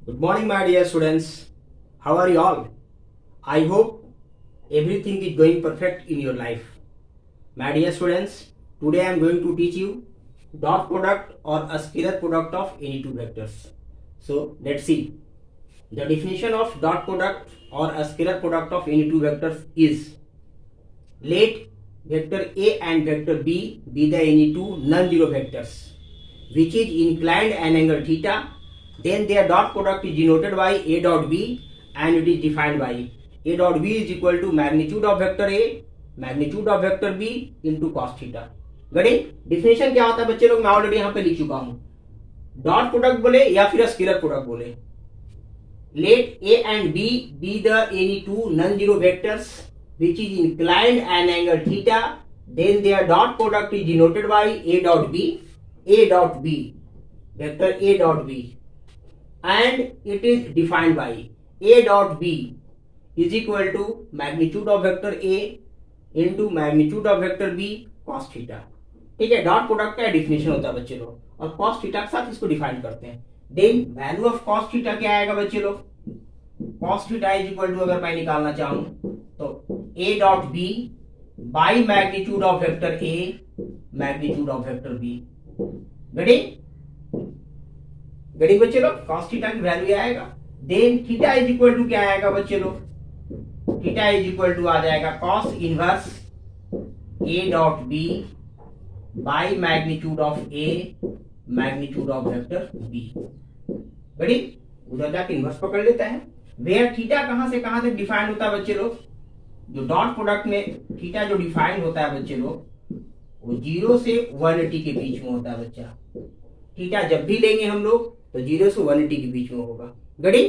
Good morning, my dear students. How are you all? I hope everything is going perfect in your life. My dear students, today I am going to teach you dot product or a scalar product of any two vectors. So let's see. The definition of dot product or a scalar product of any two vectors is: let vector A and vector B be the any two non-zero vectors which is inclined an angle theta, then their dot product is denoted by A dot B and it is defined by A dot B is equal to magnitude of vector A, magnitude of vector B into cos theta. गड़े definition क्या होता है बच्चे लोग, मैं already यहाँ पे लिख चुका हूं. डॉट प्रोडक्ट बोले या फिर स्केलर प्रोडक्ट बोले, late A and B be the any two non-zero vectors which is inclined an angle theta, then their dot product is denoted by A dot B, vector A dot B, and it is defined by A dot B is equal to magnitude of vector A into magnitude of vector B cos theta. ठीक है, dot product का definition होता है बच्चे लोग, और cos theta के साथ इसको डिफाइन करते हैं. Then value of cos theta क्या आएगा बच्चे लोग, cos theta is equal to, अगर मैं निकालना चाहूं तो A dot B by magnitude of vector A magnitude of vector B. गड़ी बच्चे लोग, cos थीटा की वैल्यू आएगा. Then theta is equal to क्या आएगा बच्चे लोग, थीटा इज इक्वल टू आ जाएगा cos inverse A dot B by magnitude of A magnitude of vector B. गड़ी उधर जाके इनवर्स पकड़ लेता है. वेयर थीटा कहां से कहां तक डिफाइन होता है बच्चे लोग, जो डॉट प्रोडक्ट में थीटा जो डिफाइन होता है बच्चे लोग, वो 0 से 180 के बीच में होता है बच्चा. थीटा जब भी लेंगे हम लोग तो 0 से 180 के बीच में होगा. गड़ी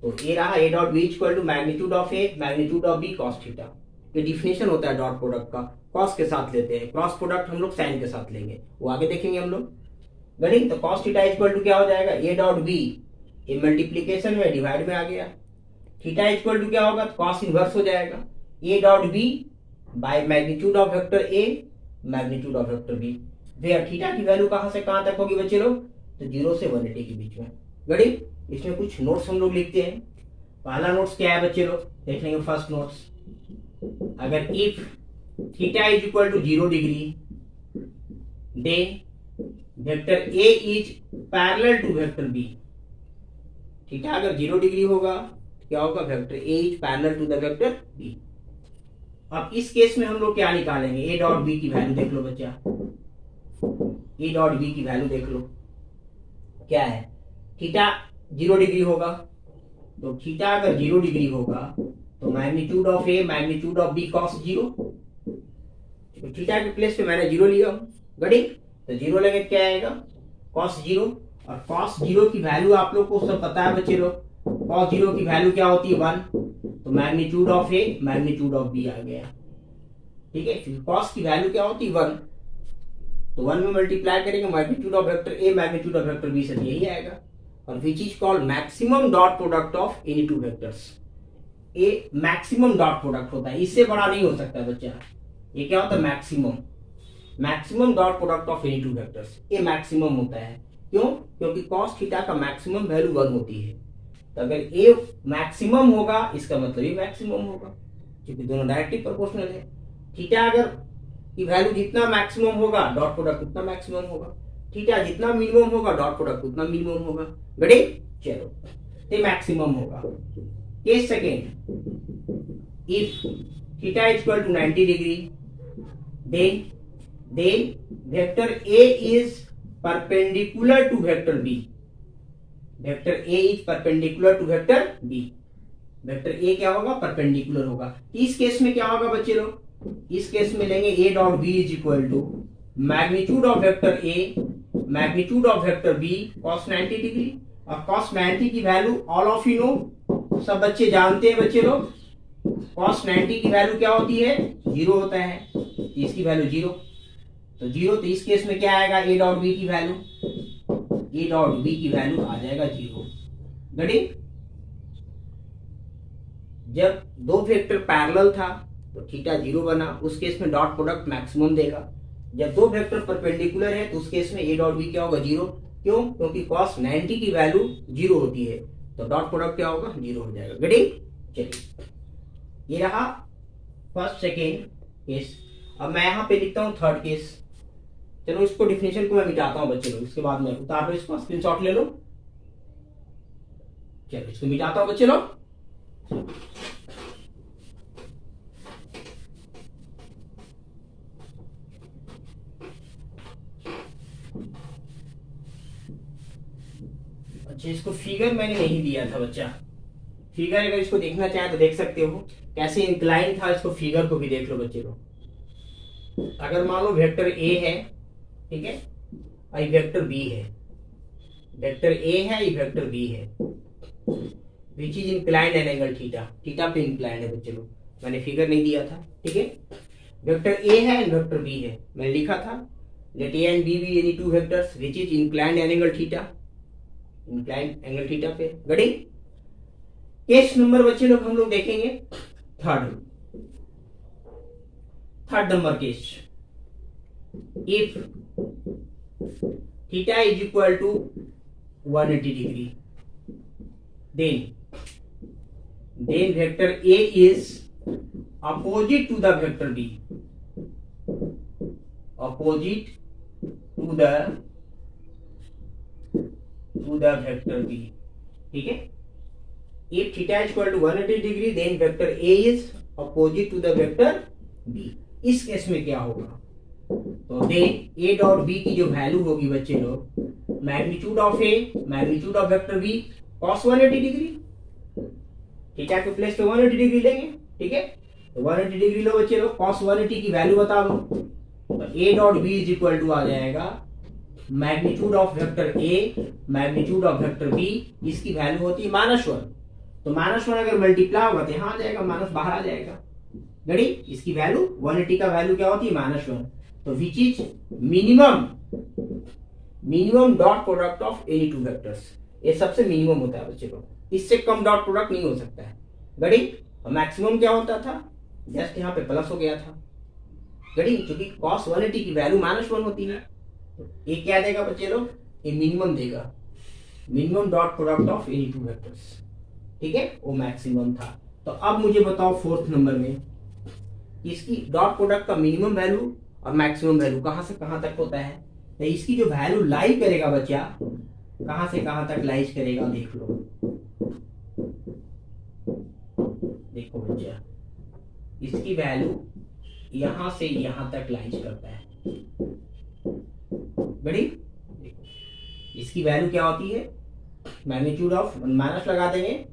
तो ये रहा A dot B equal to magnitude of A magnitude of B cos theta. ये डिफिनेशन होता है डॉट प्रोडक्ट का. कॉस के साथ लेते हैं, क्रॉस प्रोडक्ट हम लोग साइन के साथ लेंगे, वो आगे देखेंगे हम लोग. गड़ी तो cos थीटा इक्वल टू क्या हो जाएगा, A डॉट बी, ये मल्टीप्लीकेशन में डिवाइड में आ गया. थीटा इक्वल टू क्या होगा, cos इनवर्स हो जाएगा A dot B by magnitude of vector A magnitude of vector B. Where theta की वैल्यू कहां से कहां तक होगी बच्चे लोग, तो 0 से 180 के बीच में. गड़ी इसमें कुछ नोट्स हम लोग लिखते हैं. पहला नोट्स क्या है बच्चे लोग, देख लेंगे. फर्स्ट नोट्स, अगर if theta is equal to 0 degree then vector A is parallel to vector B. Theta अगर 0 डिग्री होगा क्या होगा, vector A is parallel to the vector B. अब इस केस में हम लोग क्या निकालेंगे, A डॉट B की वैल्यू देख लो बच्चा. A डॉट B की वैल्यू देख लो क्या है. थीटा 0 डिग्री होगा, तो थीटा अगर 0 डिग्री होगा तो magnitude of A magnitude of B cos 0. Theta के प्लेस पे मैंने 0 लिया हूं. गड़ी तो 0 लेंगे क्या आएगा, cos 0. और cos 0 की वैल्यू आप लोग को सब पता है बच्चे लोग, cos 0 की वैल्यू क्या होती है 1, तो magnitude of A magnitude of B आ गया. ठीक है, क्योंकि cos की वैल्यू क्या होती है 1, तो 1 में मल्टीप्लाई करेंगे magnitude of vector A magnitude of vector B से, यही आएगा. और विच is called maximum dot product of any two vectors. A maximum dot product होता है, इससे बड़ा नहीं हो सकता बच्चा. ये क्या होता है, maximum, maximum dot product of any two vectors. ये मैक्सिमम होता है. क्यों, क्योंकि cos थीटा का मैक्सिमम वैल्यू 1 होती है. तो अगर ए मैक्सिमम होगा इसका मतलब ये मैक्सिमम होगा, क्योंकि दोनों डायरेक्टली प्रोपोर्शनल है. थीटा अगर की वैल्यू जितना मैक्सिमम होगा डॉट प्रोडक्ट उतना मैक्सिमम होगा. थीटा जितना मिनिमम होगा डॉट प्रोडक्ट उतना मिनिमम होगा. गड़े चलो ये मैक्सिमम होगा. Case second, if theta is equal to 90 degree then vector A is perpendicular to vector B. Vector A is perpendicular to vector B. Vector A क्या होगा, परपेंडिकुलर होगा. इस केस में क्या होगा बच्चे लोग, इस केस में लेंगे A dot B is equal to magnitude of vector A magnitude of vector B cos 90 degree. और cos 90 की value all of you know, सब बच्चे जानते हैं बच्चे लोग, cos 90 की वैल्यू क्या होती है, 0 होता है. इसकी वैल्यू 0, तो 0, तो इस केस में क्या आएगा, A डॉट B की वैल्यू, A डॉट B की वैल्यू आ जाएगा 0. गड़ी जब दो वेक्टर पैरेलल था तो थीटा 0 बना, उस केस में डॉट प्रोडक्ट मैक्सिमम देगा. जब दो वेक्टर परपेंडिकुलर है तो उस केस में A डॉट B क्या होगा, 0. क्यों? क्योंकि cos 90 की वैल्यू 0 होती है, तो डॉट प्रोडक्ट क्या होगा? 0 हो जाएगा। गेटिंग? चलिए, ये रहा फर्स्ट सेकेंड केस। अब मैं यहाँ पे लिखता हूँ थर्ड केस। चलो इसको डिफिनेशन को मैं मिटाता हूँ बच्चे लोग, इसके बाद में उतार लो, इसको स्क्रीनशॉट ले लो। चलो इसको मिटाता हूँ बच्चे लोग। अच्छा, इसको फिगर मैंने नहीं दिया था बच्चा। फिगर अगर इसको देखना चाहे तो देख सकते हो, कैसे इंक्लाइन था, इसको फिगर को भी देख लो बच्चे लोग। अगर मान लो वेक्टर ए है, ठीक है, और वेक्टर बी है, वेक्टर ए है, ये वेक्टर बी है, विच is inclined an angle theta, theta पे इंक्लाइंड है बच्चे लोग, मैंने फिगर नहीं दिया था, ठीक है। वेक्टर ए है एंड वेक्टर बी है, मैंने लिखा था let A and B be any two vectors which is inclined an angle theta, inclined angle theta पे। गड़ी केस नंबर बच्चे लोग हम लोग देखेंगे third number case. If theta is equal to 180 degree, then vector A is opposite to the vector B, opposite to the vector B, ठीक है। If theta is equal to 180 degree, then vector A is opposite to the vector B। इस case में क्या होगा? तो then A dot B की जो value होगी बच्चे लोग, magnitude of A, magnitude of vector B cos 180 degree, theta के प्लेस पे 180 डिग्री लेंगे, ठीक है। तो 180 डिग्री लो बच्चे लोग, cos 180 की वैल्यू बता दो, तो A dot B is equal to आ जाएगा magnitude of vector A, magnitude of vector B, इसकी वैल्यू होती है -1। तो -1 अगर मल्टीप्लाई होगा तो यहाँ आ जाएगा, माइनस बाहर आ जाएगा। गड़ी इसकी वैल्यू 180 का वैल्यू क्या होती है? -1। तो which is minimum dot product of any two vectors, ये सबसे मिनिमम होता है बच्चे लोग, इससे कम डॉट प्रोडक्ट नहीं हो सकता है। गड़ी मैक्सिमम क्या होता था? जस्ट यहाँ पे प्लस हो गया था। गड़ी क्योंकि cos 180 की वैल्यू -1 होती है, तो ये क्या देगा बच्चे लोग? ये मिनिमम देगा, minimum dot product of any two vectors, ठीक है, वो मैक्सिमम था। तो अब मुझे बताओ फोर्थ नंबर में इसकी डॉट प्रोडक्ट का मिनिमम वैल्यू और मैक्सिमम वैल्यू कहां से कहां तक होता है? तो इसकी जो वैल्यू लाई करेगा बच्चा, कहां से कहां तक लाइज करेगा? देख लो, देखो बच्चा, इसकी वैल्यू यहां से यहां तक लाइज करता है। बड़ी देखो इसकी वैल्यू क्या होती है? मैग्नीट्यूड ऑफ, माइनस लगा देंगे,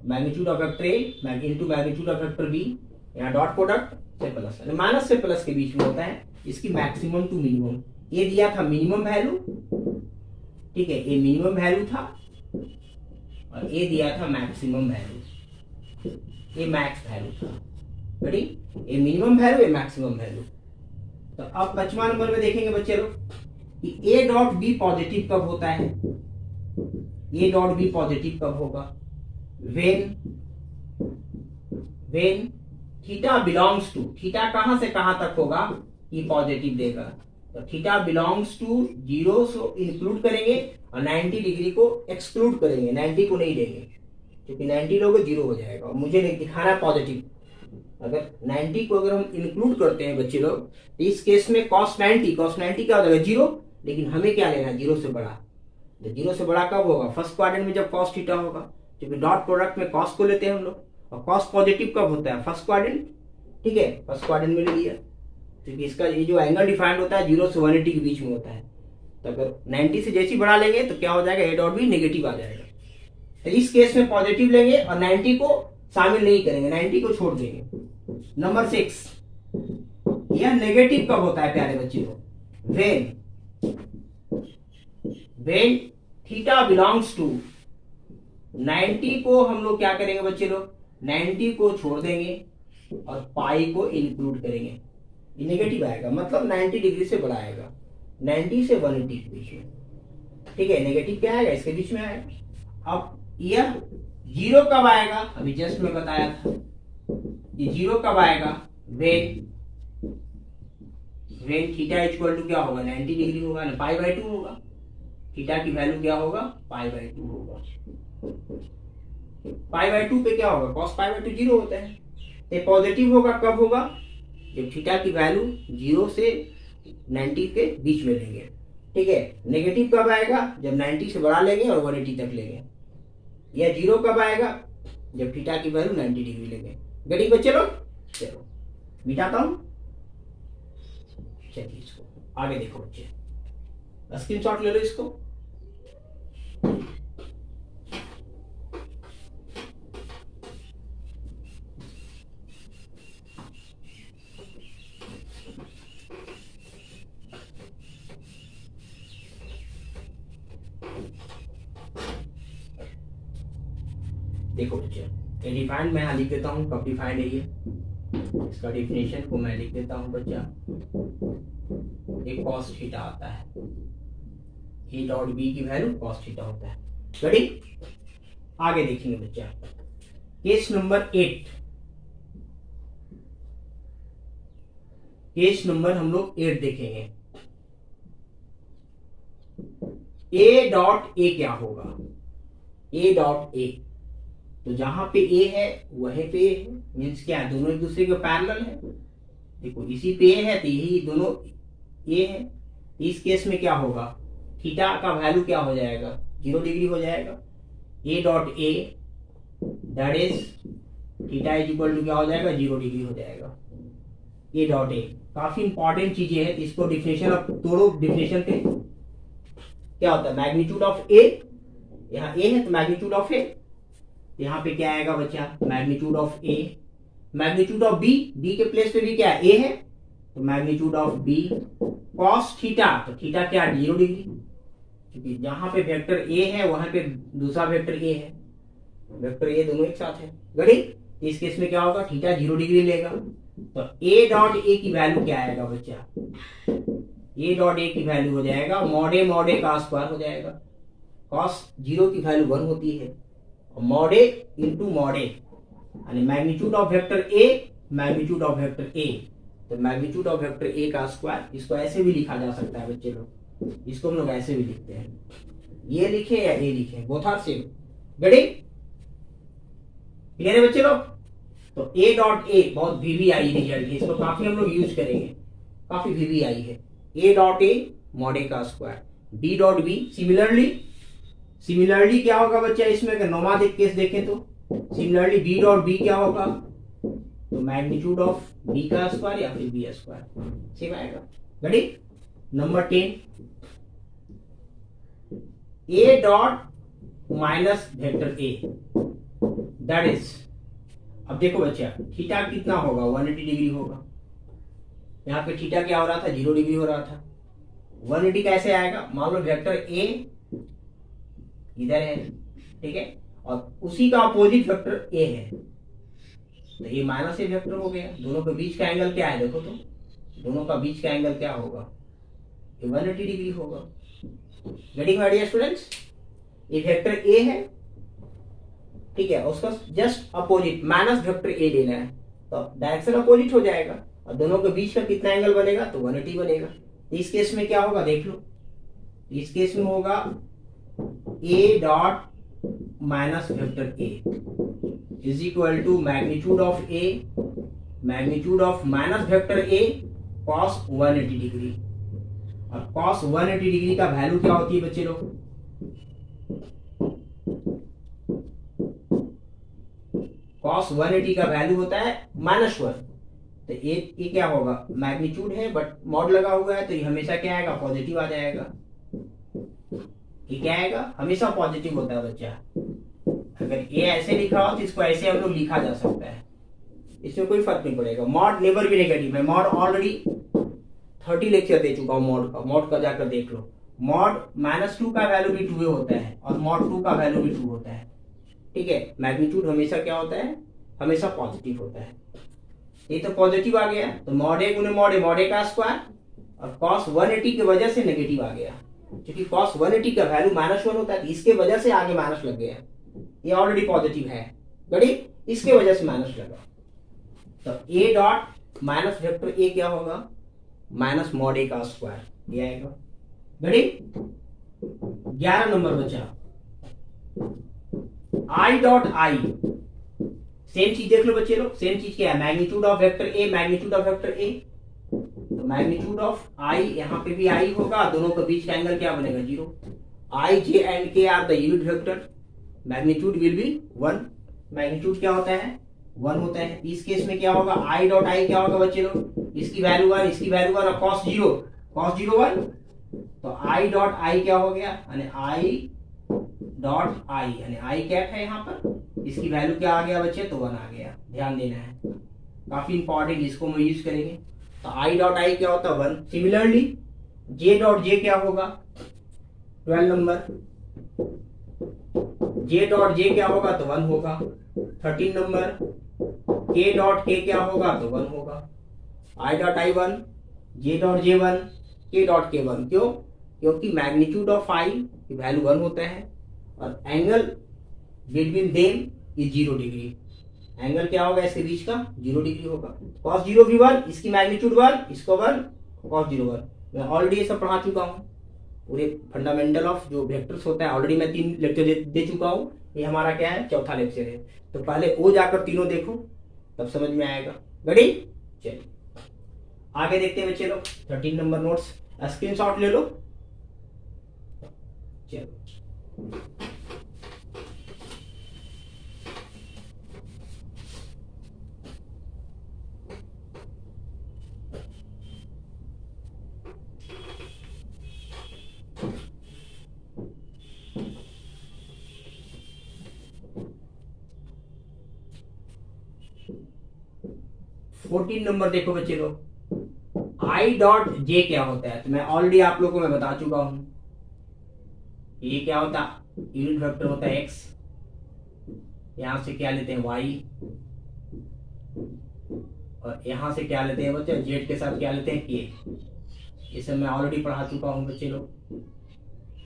magnitude of vector A into magnitude of vector B, यहाँ डॉट प्रोडक्ट से प्लस, माइनस से प्लस के बीच में होता है। इसकी मैक्सिमम टू मिनिमम, ये दिया था मिनिमम वैल्यू, ठीक है, ये मिनिमम वैल्यू था, और ये दिया था मैक्सिमम वैल्यू, ये मैक्स वैल्यू था। बड़ी ये मिनिमम वैल्यू, ये मैक्सिमम वैल्यू। तो अब 5वां नंबर में देखेंगे बच्चे लोग कि ए डॉट बी पॉजिटिव कब होता है? ए डॉट बी पॉजिटिव कब होगा? When theta belongs to, theta कहां से कहां तक होगा? ये पॉजिटिव देगा, तो थीटा बिलोंग्स टू 0 से इंक्लूड करेंगे और 90 डिग्री को एक्सक्लूड करेंगे, 90 को नहीं लेंगे, क्योंकि 90 लोगे 0 हो जाएगा और मुझे नहीं दिखाना है पॉजिटिव। अगर 90 को अगर हम इंक्लूड करते हैं बच्चे लोग, तो इस केस में cos 90 क्या हो जाएगा? 0। लेकिन हमें क्या लेना है? 0 से बड़ा। तो 0 से बड़ा कब होगा? फर्स्ट क्वाड्रेंट में जब cos थीटा होगा, क्योंकि डॉट प्रोडक्ट में cos को लेते हैं हम लोग, और cos पॉजिटिव कब होता है? फर्स्ट क्वाड्रेंट, ठीक है, फर्स्ट क्वाड्रेंट में ले लिया, क्योंकि इसका ये जो एंगल डिफाइंड होता है 0 से 180 के बीच में होता है। तो अगर 90 से जैसी बढ़ा लेंगे तो क्या हो जाएगा? ए डॉट बी नेगेटिव आ जाएगा। तो इस केस में पॉजिटिव लेंगे और 90 को शामिल नहीं करेंगे, 90 को छोड़ देंगे। नंबर 6, यह नेगेटिव कब होता है प्यारे बच्चे को? वेन थीटा बिलोंग्स टू 90 को हम लोग क्या करेंगे बच्चे लोग? 90 को छोड़ देंगे और पाई को इंक्लूड करेंगे, ये नेगेटिव आएगा, मतलब 90 डिग्री से बड़ा आएगा, 90 से 180 के बीच में, ठीक है। नेगेटिव क्या आएगा? इसके बीच में आएगा। अब यह 0 कब आएगा? अभी जस्ट मैं बताया था, ये 0 कब आएगा? वेन थीटा इक्वल टू क्या होगा? 90 डिग्री होगा ना, पाई बाय 2 होगा। थीटा की वैल्यू क्या होगा, π/2 होगा। π/2 पे क्या होगा, cos π/2 जीरो होता है। ये पॉजिटिव होगा कब होगा, जब थीटा की वैल्यू 0 से 90 के बीच में लेंगे। ठीक है, नेगेटिव कब आएगा, जब 90 से बड़ा लेंगे और 180 तक लेंगे। या 0 कब आएगा, जब थीटा की वैल्यू 90 डिग्री लेंगे। गरीब बच्चे लोग, चलो मिटाता हूं। चलिए इसको आगे देखो बच्चे, स्क्रीनशॉट ले लो इसको। देखो बच्चे, डिफाइंड मैं यहाँ लिख देता हूँ, कब डिफाइंड है ये, इसका डिफिनेशन को मैं लिख देता हूँ बच्चा। एक कॉस थीटा आता है, ए डॉट बी की वैल्यू कॉस थीटा होता है। रेडी, आगे देखेंगे बच्चा, केस नंबर 8। केस नंबर हम लोग 8 देखेंगे। ए डॉट ए क्या होगा, ए डॉट ए, तो जहां पे ए है वहीं पे ए है, मीन्स क्या है, दोनों एक दूसरे के पैरेलल है। देखो इसी पे ए है तो यही दोनों ए है। इस केस में क्या होगा, थीटा का वैल्यू क्या हो जाएगा, 0 डिग्री हो जाएगा। A dot A that is theta is equal to क्या हो जाएगा, 0 डिग्री हो जाएगा। ए डॉट ए काफी इंपॉर्टेंट चीजें हैं, इसको डिफिनेशन ऑफ तोड़ो। डिफिनेशन पे क्या होता है, मैग्नीट्यूड ऑफ ए, यहाँ ए है तो मैग्नीट्यूड ऑफ ए, यहाँ पे क्या आएगा बच्चा, magnitude of A. Magnitude of B, B के प्लेस पे भी क्या है, ए है, तो magnitude of B cos theta, तो थीटा क्या, 0 डिग्री, क्योंकि जहां पे वेक्टर ए है वहां पे दूसरा वेक्टर ए है, वेक्टर ए दोनों एक साथ है। गड़ी, इस केस में क्या होगा, थीटा 0 डिग्री लेगा, तो ए डॉट ए की वैल्यू क्या आएगा बच्चा, ए डॉट ए की वैल्यू हो जाएगा मॉड ए का स्क्वायर हो जाएगा। कॉस 0 की वैल्यू 1 होती है, मॉड ए इंटू मॉड ए, यानी magnitude of vector A, magnitude of vector ए, तो मैग्नीट्यूड ऑफ वेक्टर ए का स्क्वायर। इसको ऐसे भी लिखा जा सकता है बच्चे लोग, इसको हम लोग ऐसे भी लिखते हैं, ये लिखे या ए लिखे, बोथ आर सेम। गड़ी, क्लियर है बच्चे लोग। तो ए डॉट ए बहुत वीवीआई रिजल्ट है, इसको काफी हम लोग यूज करेंगे, काफी वीवीआई है। ए डॉट ए मॉड ए का square, B dot B similarly क्या होगा बच्चा, इसमें अगर नोमादिक केस देखें तो सिमिलरली बी डॉट बी क्या होगा, तो मैग्नीट्यूड ऑफ बी का स्क्वायर या फिर बी स्क्वायर सेम आएगा। गड़ी, number 10, A dot minus vector A that is, अब देखो बच्चा थीटा कितना होगा, 180 डिग्री होगा। यहाँ पे थीटा क्या हो रहा था, 0 डिग्री हो रहा था। 180 कैसे आएगा, मान लो वेक्टर ए इधर है, ठीक है, और उसी का अपोजिट वेक्टर ए है, तो ये माइनस ए वेक्टर हो गया। दोनों के बीच का एंगल क्या है, देखो तो दोनों का बीच का एंगल क्या होगा, ये 180 डिग्री होगा। गेटिंग माय डियर स्टूडेंट्स, ये वेक्टर ए है, ठीक है, उसका जस्ट अपोजिट माइनस वेक्टर ए लेना है, तो डायरेक्शन अपोजिट हो जाएगा, और दोनों के बीच का कितना एंगल बनेगा, तो 180 बनेगा। इस केस में क्या होगा, देख लो, इस केस में होगा A dot minus vector A is equal to magnitude of A, magnitude of minus vector A cos 180 degree. और कॉस 180 डिग्री का वैल्यू क्या होती है बच्चे लोग, कॉस 180 का वैल्यू होता है -1, तो ये क्या होगा, मैग्नीट्यूड है बट मॉड लगा हुआ है, तो ये हमेशा क्या आएगा, पॉजिटिव आ जाएगा। ये क्या आएगा, हमेशा पॉजिटिव होता है बच्चा। अगर ये ऐसे लिखा हो तो इसको ऐसे हम लोग लिखा जा सकता है, इसमें कोई फर्क नहीं पड़ेगा। मॉड नेवर भी नेगेटिव है, मॉड ऑलरेडी 30 लेक्चर दे चुका हूँ मॉड का जाकर देख लो। मॉड -2 का वैल्यू भी 2 होता है, और मॉड 2 का वैल्यू भी 2 होता है, ठीक है। मैग्नीट्यूड हमेशा क्या होता है, हमेशा पॉजिटिव होता है। ये तो पॉजिटिव आ गया, तो मॉड ए गुने मॉड ए का स्क्वायर, और कॉस 180 की वजह से नेगेटिव आ गया, क्योंकि कॉस 180 का वैल्यू -1 होता है, इसके वजह से आगे माइनस लग गया, ये ऑलरेडी पॉजिटिव है, गड़ी, इसके वजह से माइनस लगा। तो ए डॉट माइनस वेक्टर ए क्या होगा, माइनस मॉड ए का स्क्वायर, ये आएगा। गड़ी, 11 नंबर बचा आई डॉट आई। सेम चीज देख लो बच्चे लोग, सेम चीज क्या है, magnitude of vector A, magnitude of vector ए, तो मैग्नीट्यूड ऑफ आई, यहाँ पे भी आई होगा, दोनों के बीच का एंगल क्या बनेगा, 0। I J and K are the unit vector, magnitude will be 1। Magnitude क्या होता है, 1 होता है। इस केस में क्या होगा, आई डॉट आई क्या होगा बच्चे लोग, इसकी वैल्यू 1, इसकी वैल्यू 1 और कॉस 0, कॉस 0 1, तो आई डॉट आई क्या हो गया, यानी आई डॉट आई, यानी आई कैप है यहाँ पर, इसकी वैल्यू क्या आ गया बच्चे, तो 1 आ गया। ध्यान देना है, काफी इंपॉर्टेंट, इसको हम यूज करेंगे। तो आई डॉट आई क्या होता है, 1। सिमिलरली जे डॉट जे क्या होगा, 12 नंबर, जे डॉट जे क्या होगा, तो 1 होगा। 13 नंबर, के डॉट के क्या होगा, तो 1 होगा। I dot I 1, J dot J 1, के डॉट के 1। क्यों, क्योंकि मैग्नीट्यूड ऑफ आई की वैल्यू 1 होता है और angle between them is 0 degree. Angle क्या होगा इसके बीच का, 0 डिग्री होगा। cos 0 भी 1, इसकी मैग्नीट्यूड 1, इसको 1, cos 0 1। मैं ऑलरेडी ये सब पढ़ा चुका हूँ, पूरे फंडामेंटल ऑफ जो वेक्टर्स होता है ऑलरेडी मैं 3 लेक्चर दे चुका हूँ। ये हमारा क्या है, चौथा लेक्चर है। तो पहले वो जाकर तीनों देखो, तब समझ में आएगा। रेडी, चलिए आगे देखते हैं बच्चे लोग। 13 नंबर नोट्स स्क्रीनशॉट ले लो। चलो 14 नंबर देखो बच्चे लोग, आई डॉट जे क्या होता है, तो मैं ऑलरेडी आप लोगों को मैं बता चुका हूं। ये क्या होता है, यूनिट वेक्टर होता है एक्स, यहां से क्या लेते हैं वाई, और यहां से क्या लेते हैं बच्चे, जेड के साथ क्या लेते हैं के। ये सब मैं ऑलरेडी पढ़ा चुका हूं बच्चे लोग,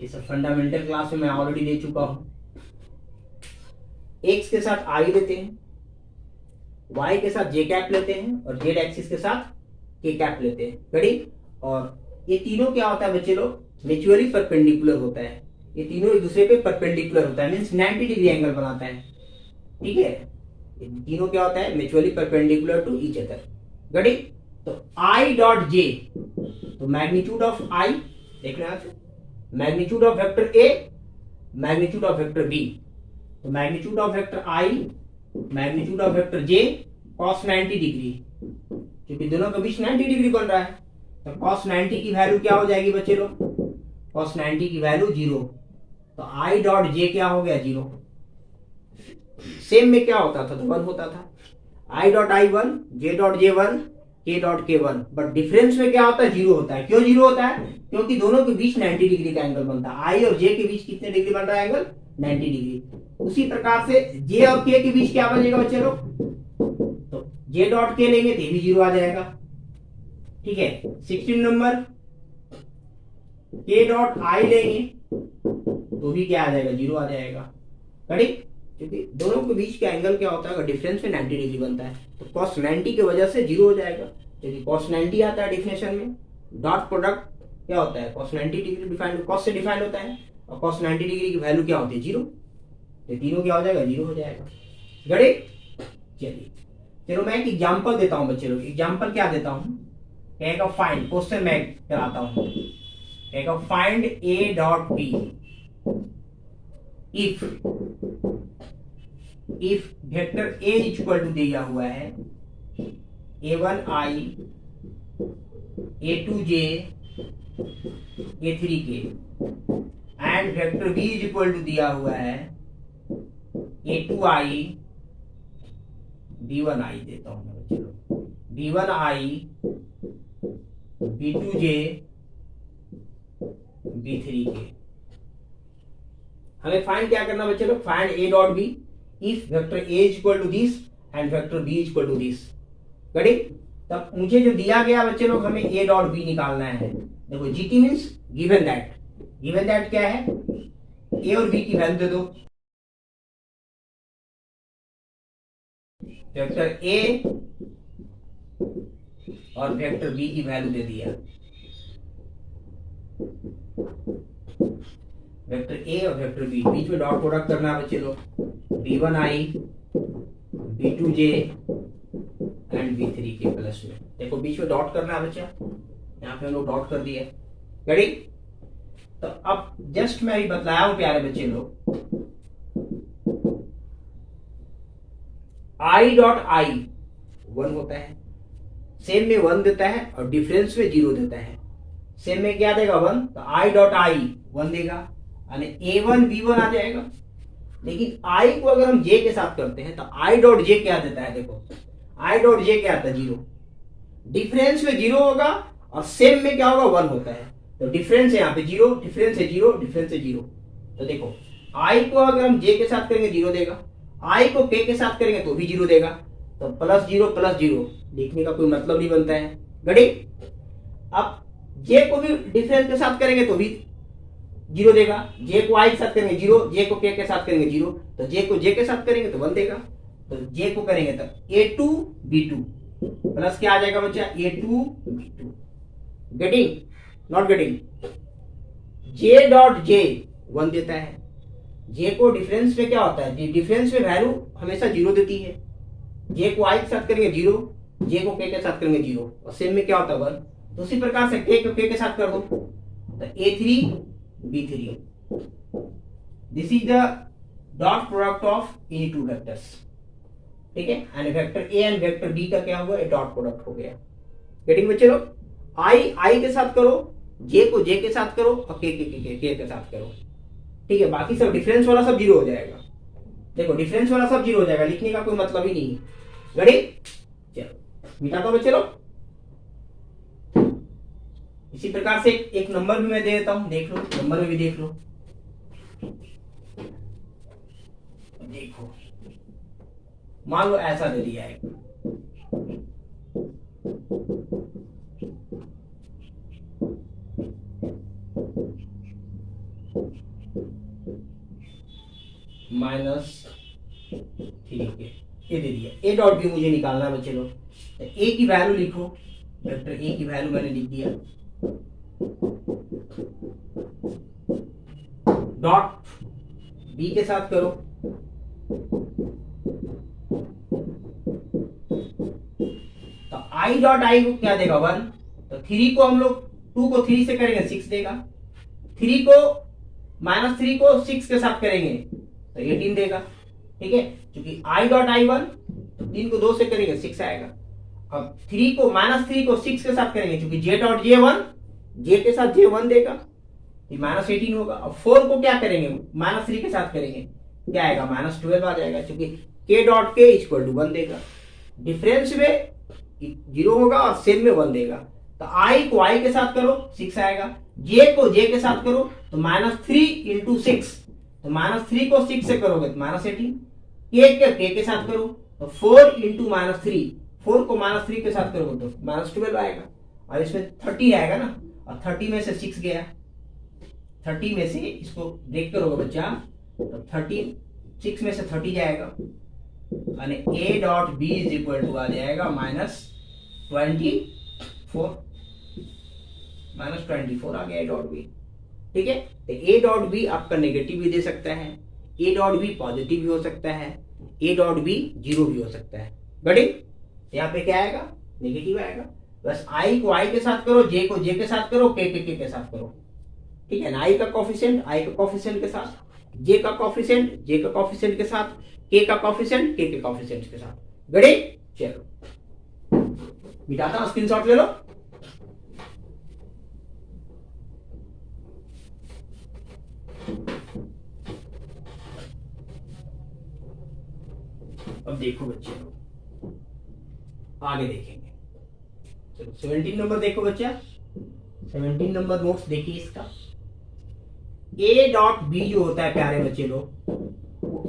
ये सब फंडामेंटल क्लास में मैं ऑलरेडी दे चुका हूं। एक्स के साथ आई लेते हैं, वाई के साथ जे कैप लेते हैं, और जेड एक्सिस के साथ के कैप लेते हैं। रेडी, और ये तीनों क्या होता है बच्चे लोग, म्यूचुअली परपेंडिकुलर होता है। ये तीनों एक दूसरे पे परपेंडिकुलर होता है, मींस 90 डिग्री एंगल बनाता है। ठीक है, ये तीनों क्या होता है, mutually perpendicular to each other. Ready, तो आई डॉट जे, तो मैग्नीट्यूड ऑफ आई देखना है, magnitude of vector A, magnitude of vector B, तो magnitude of vector I, magnitude of vector J, cos 90 degree, क्योंकि दोनों के बीच 90 डिग्री बन रहा है, तो cos 90 की वैल्यू क्या हो जाएगी बच्चे लोग, cos 90 की वैल्यू 0, तो आई डॉट जे क्या हो गया, 0। सेम में क्या होता था, तो 1 होता था। I dot I 1, J dot J 1, के डॉट के 1, बट डिफरेंस में क्या होता है, 0 होता है। क्यों 0 होता है, क्योंकि दोनों के बीच 90 डिग्री का एंगल बनता है। आई और जे के बीच कितने डिग्री बन रहा है एंगल, 90 डिग्री। उसी प्रकार से जे और के के बीच क्या बनेगा बच्चे लोग, तो जे डॉट के लेंगे तो भी 0 आ जाएगा। ठीक है, 16 नंबर, के डॉट आई लेंगे तो भी क्या आ जाएगा, 0 आ जाएगा। रेडी, क्योंकि दोनों के बीच का एंगल क्या होता है, डिफरेंस में 90 डिग्री बनता है, तो cos 90 की वजह से 0 हो जाएगा। क्योंकि cos 90 आता है डिफिनेशन में, डॉट प्रोडक्ट क्या होता है, cos 90 डिग्री डिफाइंड, cos से डिफाइंड होता है, और cos 90 डिग्री की वैल्यू क्या होती है, 0। तो तीनों क्या हो जाएगा, 0 हो जाएगा। गड़े, चलिए चलो मैं एक एग्जांपल देता हूं बच्चे लोग। एग्जांपल क्या देता हूं, कहेगा फाइंड, क्वेश्चन मैं कराता हूं, कहेगा find a dot b if vector a equal to दिया हुआ है a1i, a2j, a3k, and vector b equal to दिया हुआ है a2i, b1i देता हूं मैं बच्चे लोग, b1i, b2j, b3k। हमें फाइंड क्या करना बच्चे लोग, find a dot b if vector a is equal to this and vector b is equal to this. गड़ी, तब मुझे जो दिया गया बच्चे लोग, हमें a डॉट b निकालना है। देखो gt means given that, given that क्या है, a और b की वैल्यू दे दो। वेक्टर a और वेक्टर b की वैल्यू दे दिया। वेक्टर ए और वेक्टर बी, बीच में डॉट प्रोडक्ट करना है बच्चे लोग, b1i b2j एंड b3 के प्लस में। देखो बीच में डॉट करना है बच्चा, यहाँ पे हम लोग डॉट कर दिए। रेडी? तो अब जस्ट मैं अभी बतलाया हूं प्यारे बच्चे लोग, i डॉट आई 1 होता है, सेम में 1 देता है और डिफरेंस में 0 देता है। सेम में क्या देगा 1, तो i डॉट आई 1 देगा, यानी a1 b1 आ जाएगा। लेकिन i को अगर हम j के साथ करते हैं तो i डॉट j क्या देता है, देखो i डॉट j क्या आता है 0, डिफरेंस में 0 होगा और सेम में क्या होगा 1 होता है। तो डिफरेंस है यहाँ पे 0, डिफरेंस है 0, डिफरेंस है 0। तो देखो i को अगर हम j के साथ करेंगे 0 देगा, i को k के साथ करेंगे तो भी 0 देगा। तो प्लस 0 लिखने का कोई मतलब नहीं बनता है। गड़ी? अब j को भी डिफरेंस के साथ करेंगे तो भी 0 देगा, j को i के साथ करेंगे 0, j को k के साथ करेंगे 0, तो j को j के साथ करेंगे तो 1 देगा। तो j को करेंगे तो a2 b2 प्लस क्या आ जाएगा बच्चा, a2 b2। Getting? Not getting? j dot j 1 देता है, j को डिफरेंस में क्या होता है, डिफरेंस में वैल्यू हमेशा 0 देती है। j को i के साथ करेंगे 0, j को k के साथ करेंगे 0 और सेम में क्या होता है 1। तो उसी प्रकार से k को k के साथ कर दो तो a3 b3। This is the dot product of any two vectors. ठीक है, and vector a and vector b का क्या हुआ, डॉट प्रोडक्ट हो गया। गेटिंग बच्चे लोग? i के साथ करो, j को j के साथ करो और k के साथ करो। ठीक है, बाकी सब डिफरेंस वाला सब 0 हो जाएगा। देखो डिफरेंस वाला सब 0 हो जाएगा, लिखने का कोई मतलब ही नहीं है। रेडी? चलो मिटा दो बच्चे लोग। इसी प्रकार से एक नंबर भी मैं दे देता हूं, देख लो, नंबर में भी देख लो। देखो मान लो ऐसा दे दिया है, -3 के ये दे दिया। ए डॉट बी मुझे निकालना है बच्चे लोग। तो ए की वैल्यू लिखो, वेक्टर ए की वैल्यू मैंने लिख दिया, डॉट बी के साथ करो, तो आई डॉट आई को क्या देगा 1, तो 3 को हम लोग 2 को 3 से करेंगे 6 देगा, 3 को -3 को 6 के साथ करेंगे तो 18 देगा। ठीक है, क्योंकि i डॉट आई 1 तो 3 को 2 से करेंगे 6 आएगा। अब 3 को -3 को 6 के साथ करेंगे, क्योंकि j डॉट j 1, j के साथ j 1 देगा, -18 होगा। अब 4 को क्या करेंगे, -3 के साथ करेंगे, क्या आएगा -12 आ जाएगा, क्योंकि k dot k equal to 1 देगा, डिफरेंस में 0 होगा और सेम में 1 देगा। तो i को i के साथ करो 6 आएगा, j को j के साथ करो तो -3 इंटू 6, तो -3 को 6 से करोगे तो -18, k के साथ करो तो 4 इंटू -3, 4 को -3 के साथ करोगे तो -12 आएगा, और इसमें 30 आएगा ना, और 30 में से 6 गया, 30 में से इसको ब्रेक करोगे बच्चा तो 30, 6 में से 30 जाएगा, यानी a dot B is equal to आ जाएगा -24 आ गया a डॉट बी। ठीक है, तो a डॉट बी आपका नेगेटिव भी दे सकता है, a डॉट बी पॉजिटिव भी हो सकता है, a डॉट बी 0 भी हो सकता है। गड़ी? यहाँ पे क्या आएगा, नेगेटिव आएगा। बस i को i के साथ करो, j को j के साथ करो, k के साथ करो। ठीक है ना, i का कोफिशिएंट के साथ, j का कोफिशिएंट के साथ, k का कोफिशिएंट के साथ। गड़ी? चलो मिटाता हूं, स्क्रीनशॉट ले लो। अब देखो बच्चे आगे देखेंगे। चलो 17 नंबर देखो बच्चा, 17 नंबर नोट्स देखिए इसका। a डॉट बी जो होता है प्यारे बच्चे लोग,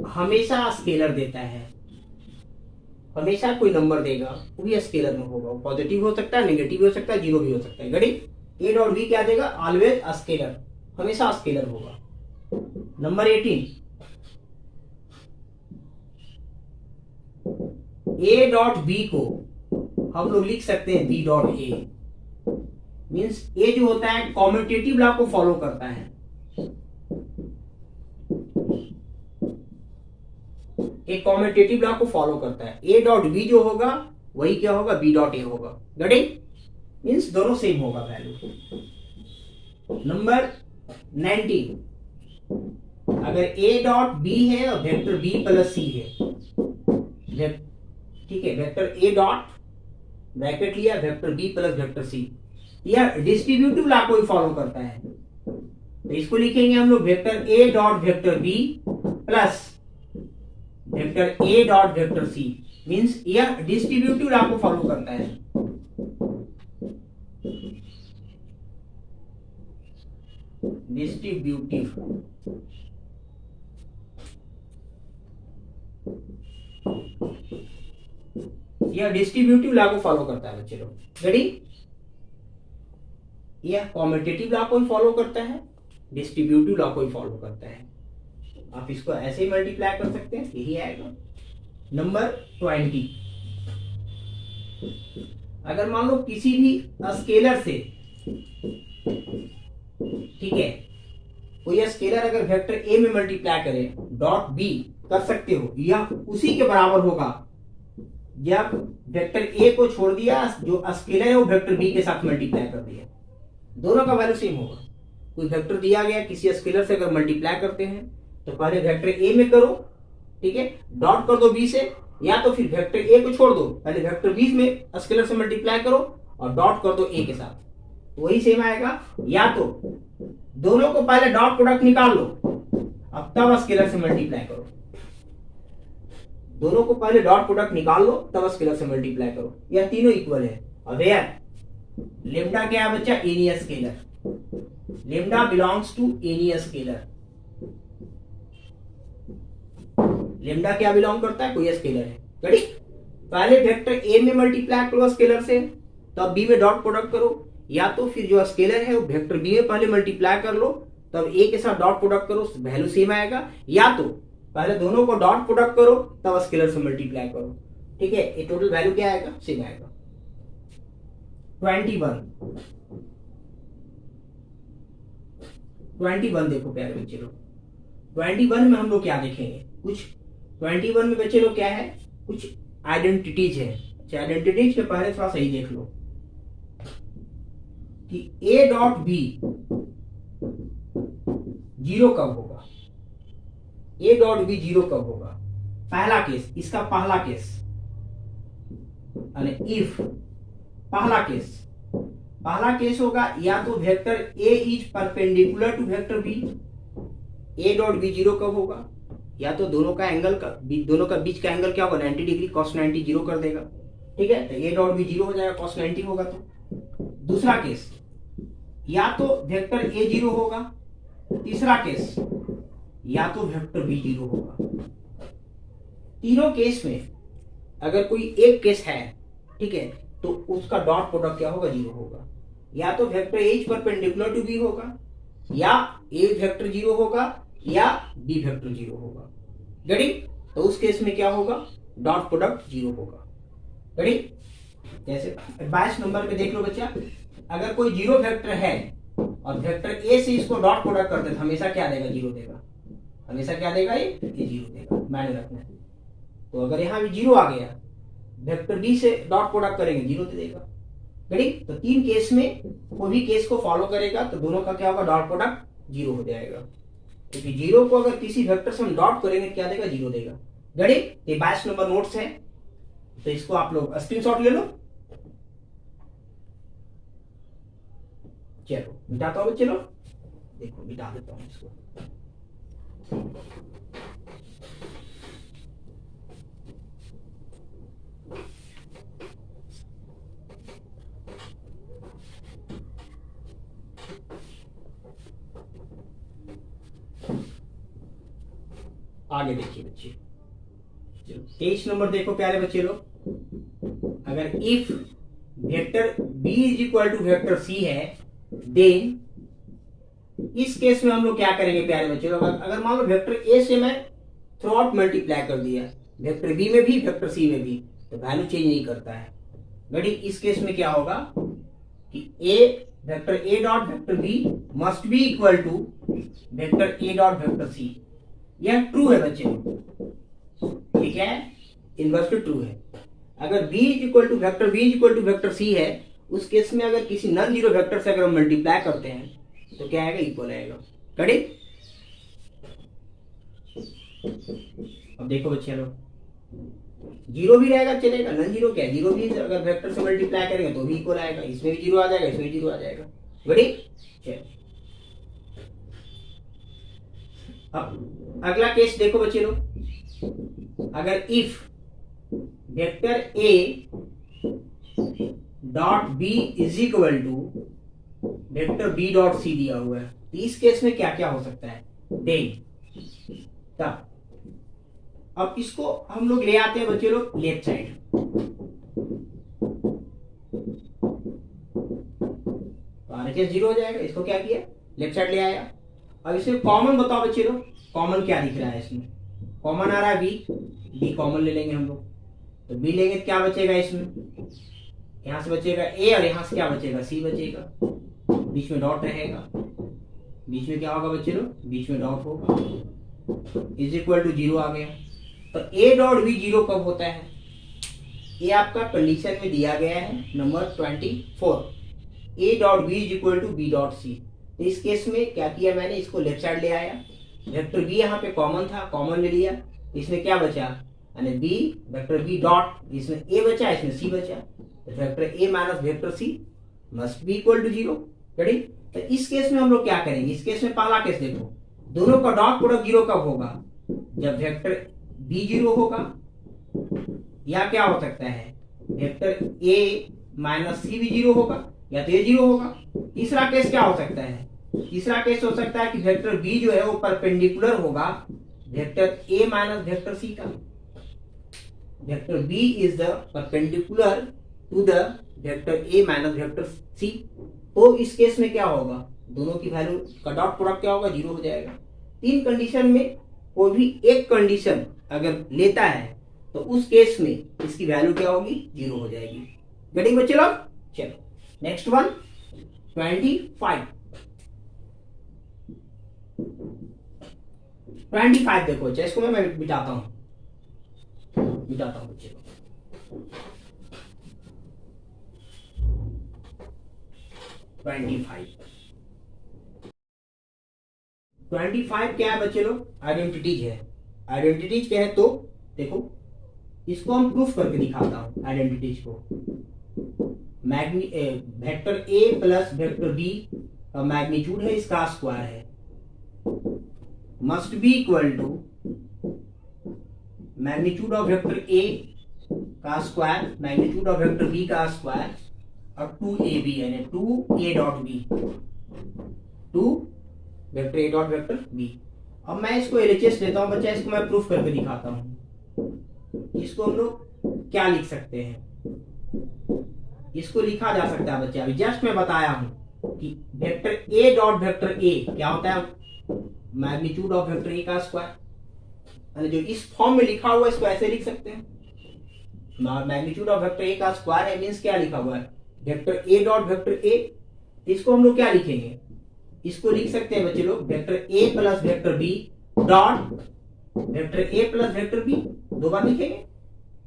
हमेशा स्केलर देता है, हमेशा कोई नंबर देगा वो भी स्केलर में होगा, पॉजिटिव हो सकता है, नेगेटिव भी हो सकता है, 0 भी हो सकता है। गड़ी? a डॉट बी क्या देगा, ऑलवेज स्केलर, हमेशा स्केलर होगा। नंबर 18, a डॉट बी को हम लोग लिख सकते हैं b dot a, means a जो होता है कॉम्यूटेटिव लॉ को फॉलो करता है, एक कॉमेटेटिव लॉ को फॉलो करता है। ए डॉट बी जो होगा वही क्या होगा, बी डॉट ए होगा। Got it? मीन्स दोनों सेम होगा वैल्यू। नंबर 19, अगर ए डॉट बी है और वेक्टर बी प्लस सी है, ठीक है, वेक्टर ए डॉट ब्रैकेट लिया, वेक्टर बी प्लस वेक्टर सी, यह डिस्ट्रीब्यूटिव लॉ को ही फॉलो करता है। तो इसको लिखेंगे हम लोग वेक्टर ए dot vector b plus vector ए डॉट वेक्टर सी, मीन्स यह डिस्ट्रीब्यूटिव लॉ को फॉलो करता है। डिस्ट्रीब्यूटिव यह डिस्ट्रीब्यूटिव लॉ को फॉलो करता है बच्चे लोग। रेडी? यह कॉमेटेटिव लॉ को ही फॉलो करता है, डिस्ट्रीब्यूटिव लॉ को ही फॉलो करता है। आप इसको ऐसे ही मल्टीप्लाई कर सकते हैं, यही आएगा। नंबर 20, अगर मान लो किसी भी स्केलर से, ठीक है, कोई स्केलर अगर वेक्टर ए में मल्टीप्लाई करे डॉट बी कर सकते हो, या उसी के बराबर होगा जब वेक्टर ए को छोड़ दिया, जो स्केलर है वो वेक्टर बी के साथ मल्टीप्लाई कर दिया, दोनों का वैल्यू सेम होगा। कोई वेक्टर दिया गया किसी स्केलर से अगर मल्टीप्लाई करते हैं तो पहले वेक्टर ए में करो, ठीक है, डॉट कर दो बी से, या तो फिर वेक्टर ए को छोड़ दो, पहले वेक्टर बी में स्केलर से मल्टीप्लाई करो और डॉट कर दो ए के साथ, वही सेम आएगा। या तो दोनों को पहले डॉट प्रोडक्ट निकाल लो, अब तब स्केलर से मल्टीप्लाई करो। दोनों को पहले डॉट प्रोडक्ट निकाल लो तब स्केलर से मल्टीप्लाई करो, यह तीनों इक्वल है। अब लेमडा क्या है बच्चा? Any scalar. Lambda belongs to any scalar. Lambda क्या बिलोंग करता है? कोई स्केलर है। रेडी? पहले वेक्टर ए में मल्टीप्लाई करो स्केलर से, तब बी में डॉट प्रोडक्ट करो, या तो फिर जो स्केलर है वो वेक्टर बी में पहले मल्टीप्लाई कर लो, तब ए के साथ डॉट प्रोडक्ट करो, वैल्यू सेम आएगा। या तो पहले दोनों को डॉट प्रोडक्ट करो तब स्केलर से मल्टीप्लाई करो, ठीक है, ये टोटल वैल्यू क्या आएगा? सेम आएगा। 21 देखो प्यारे बच्चे लोग, 21 में हम लोग क्या देखेंगे? कुछ 21 में बच्चे लोग क्या है, कुछ आइडेंटिटीज है। आइडेंटिटीज के पहले थोड़ा सही देख लो कि ए डॉट बी जीरो कब होगा, ए डॉट बी जीरो कब होगा? पहला केस, इसका पहला केस, इफ पहला केस होगा या तो vector A is perpendicular to vector b, a dot b zero कब होगा? या तो दोनों का बीच का एंगल क्या होगा? 90 डिग्री, cos 90 जीरो कर देगा, ठीक है, तो ए डॉट बी जीरो हो जाएगा, cos 90 होगा। तो दूसरा केस, या तो वेक्टर ए जीरो होगा, तीसरा केस या तो वेक्टर बी जीरो होगा। तीनों केस में अगर कोई एक केस है, ठीक है, तो उसका डॉट प्रोडक्ट क्या होगा? जीरो होगा। या तो vector A is perpendicular to b होगा, या ए वेक्टर जीरो होगा, या बी वेक्टर जीरो होगा। रेडी? तो उस केस में क्या होगा? डॉट प्रोडक्ट जीरो होगा। रेडी? जैसे 22 नंबर पे देख लो बच्चा, अगर कोई जीरो वेक्टर है और वेक्टर ए से इसको डॉट प्रोडक्ट करते हैं तो हमेशा क्या देगा? जीरो देगा। हमेशा क्या देगा? ये जीरो देगा, मायने रखना है। तो अगर यहाँ भी जीरो आ गया, वेक्टर बी से डॉट प्रोडक्ट करेंगे, जीरो दे देगा। रेडी? तो तीन केस में कोई भी केस को फॉलो करेगा तो दोनों का क्या होगा? डॉट प्रोडक्ट जीरो हो जाएगा, क्योंकि जीरो को अगर किसी वेक्टर से हम डॉट करेंगे क्या देगा? जीरो देगा। रेडी? ये 22 नंबर नोट्स है, तो इसको आप लोग स्क्रीनशॉट ले लो। चलो मिटाता हूँ, चलो देखो मिटा देता हूँ इसको। आगे देखिए बच्चे, चलो 23 नंबर देखो प्यारे बच्चे लोग, अगर if vector b is equal to vector c है, देन इस केस में हम लोग क्या करेंगे प्यारे बच्चे लोग? अगर मान लो वेक्टर ए से मैं थ्रू आउट मल्टीप्लाई कर दिया, वेक्टर बी में भी वेक्टर सी में भी, तो वैल्यू चेंज नहीं करता है। बट इस केस में क्या होगा कि A vector A dot vector B must be equal to vector A dot vector सी। यह ट्रू है बच्चे, ये क्या है, इनवर्सली ट्रू है। अगर b is equal to vector b is equal to vector c है, उस केस में अगर किसी नॉन जीरो वेक्टर से अगर हम मल्टीप्लाई करते हैं तो क्या आएगा, इक्वल आएगा। करेक्ट। अब देखो बच्चे लोग, जीरो भी रहेगा चलेगा, नॉन जीरो क्या है, जीरो भी अगर वेक्टर से मल्टीप्लाई करेंगे तो भी इक्वल आएगा, इसमें भी जीरो आ जाएगा, इसमें भी जीरो आ जाएगा। बड़ी अब अगला केस देखो बच्चे लोग, अगर if vector a dot b is equal to vector b dot c दिया हुआ है, तो इस केस में क्या क्या हो सकता है, देख तब अब इसको हम लोग ले आते हैं बच्चे लोग लेफ्ट साइड, तो RHS जीरो हो जाएगा, इसको क्या किया, लेफ्ट साइड ले आया। अब इसमें कॉमन बताओ बच्चे लोग, कॉमन क्या दिख रहा है इसमें, कॉमन आ रहा है b कॉमन ले लेंगे हम लोग, तो b लेंगे तो क्या बचेगा इसमें, यहां से बचेगा a और यहां से क्या बचेगा, c बचेगा, बीच में डॉट रहेगा, बीच में क्या होगा बच्चे लोग, बीच में डॉट होगा, इज इक्वल टू जीरो आ गया। तो a डॉट b जीरो कब होता है, ये आपका कंडीशन में दिया गया है number 24, a dot b is equal to b dot c। तो इस केस में क्या किया मैंने, इसको लेफ्ट साइड ले आया, वेक्टर b यहाँ पे कॉमन था, कॉमन ले लिया, इसमें क्या बचा, यानी b वेक्टर b डॉट, इसमें a बचा, इसमें c बचा, तो vector a minus vector c must be equal to zero. Ready. तो इस केस में हम लोग क्या करेंगे, इस केस में पहला केस देखो, दोनों का डॉट प्रोडक्ट जीरो कब होगा, जब वेक्टर b जीरो होगा, या क्या हो सकता है वेक्टर a माइनस c भी जीरो होगा, या तो ये जीरो होगा। तीसरा केस क्या हो सकता है, तीसरा केस हो सकता है कि वेक्टर b जो है वो परपेंडिकुलर होगा vector a minus vector c का, vector b is the perpendicular to the vector a minus vector c। तो इस केस में क्या होगा, दोनों की वैल्यू का डॉट प्रोडक्ट क्या होगा, जीरो हो जाएगा। तीन कंडीशन में कोई भी एक कंडीशन अगर लेता है तो उस केस में इसकी वैल्यू क्या होगी, जीरो हो जाएगी। गेटिंग बच्चे लोग। चलो नेक्स्ट वन 25 देखो बच्चे, इसको मैं बिठाता हूं बच्चे लोग। 25 क्या है बच्चे लोग, आइडेंटिटीज है। आइडेंटिटीज क्या है, तो देखो इसको हम प्रूफ करके दिखाता हूं आइडेंटिटीज को। Vector a plus vector b का मैग्नीट्यूड है, इसका स्क्वायर है, must be equal to magnitude of vector a का square, magnitude of vector b का स्क्वायर और 2ab यानी 2a dot b, 2 vector a dot vector b। अब मैं इसको LHS लेता हूं बच्चा, इसको मैं प्रूफ करके दिखाता हूं। इसको हम लोग क्या लिख सकते हैं, इसको लिखा जा सकता है बच्चे, अभी जस्ट मैं बताया हूं कि vector a dot vector a क्या होता है, मैग्नीट्यूड ऑफ वेक्टर a का स्क्वायर, जो इस फॉर्म में लिखा हुआ है इसको ऐसे लिख सकते हैं, मैग्नीट्यूड ऑफ वेक्टर a का स्क्वायर है, मींस क्या लिखा हुआ है, vector a dot vector a। इसको हम लोग क्या लिखेंगे, इसको लिख सकते हैं बच्चे लोग vector a plus vector b dot vector a plus vector b, दो बार लिखेंगे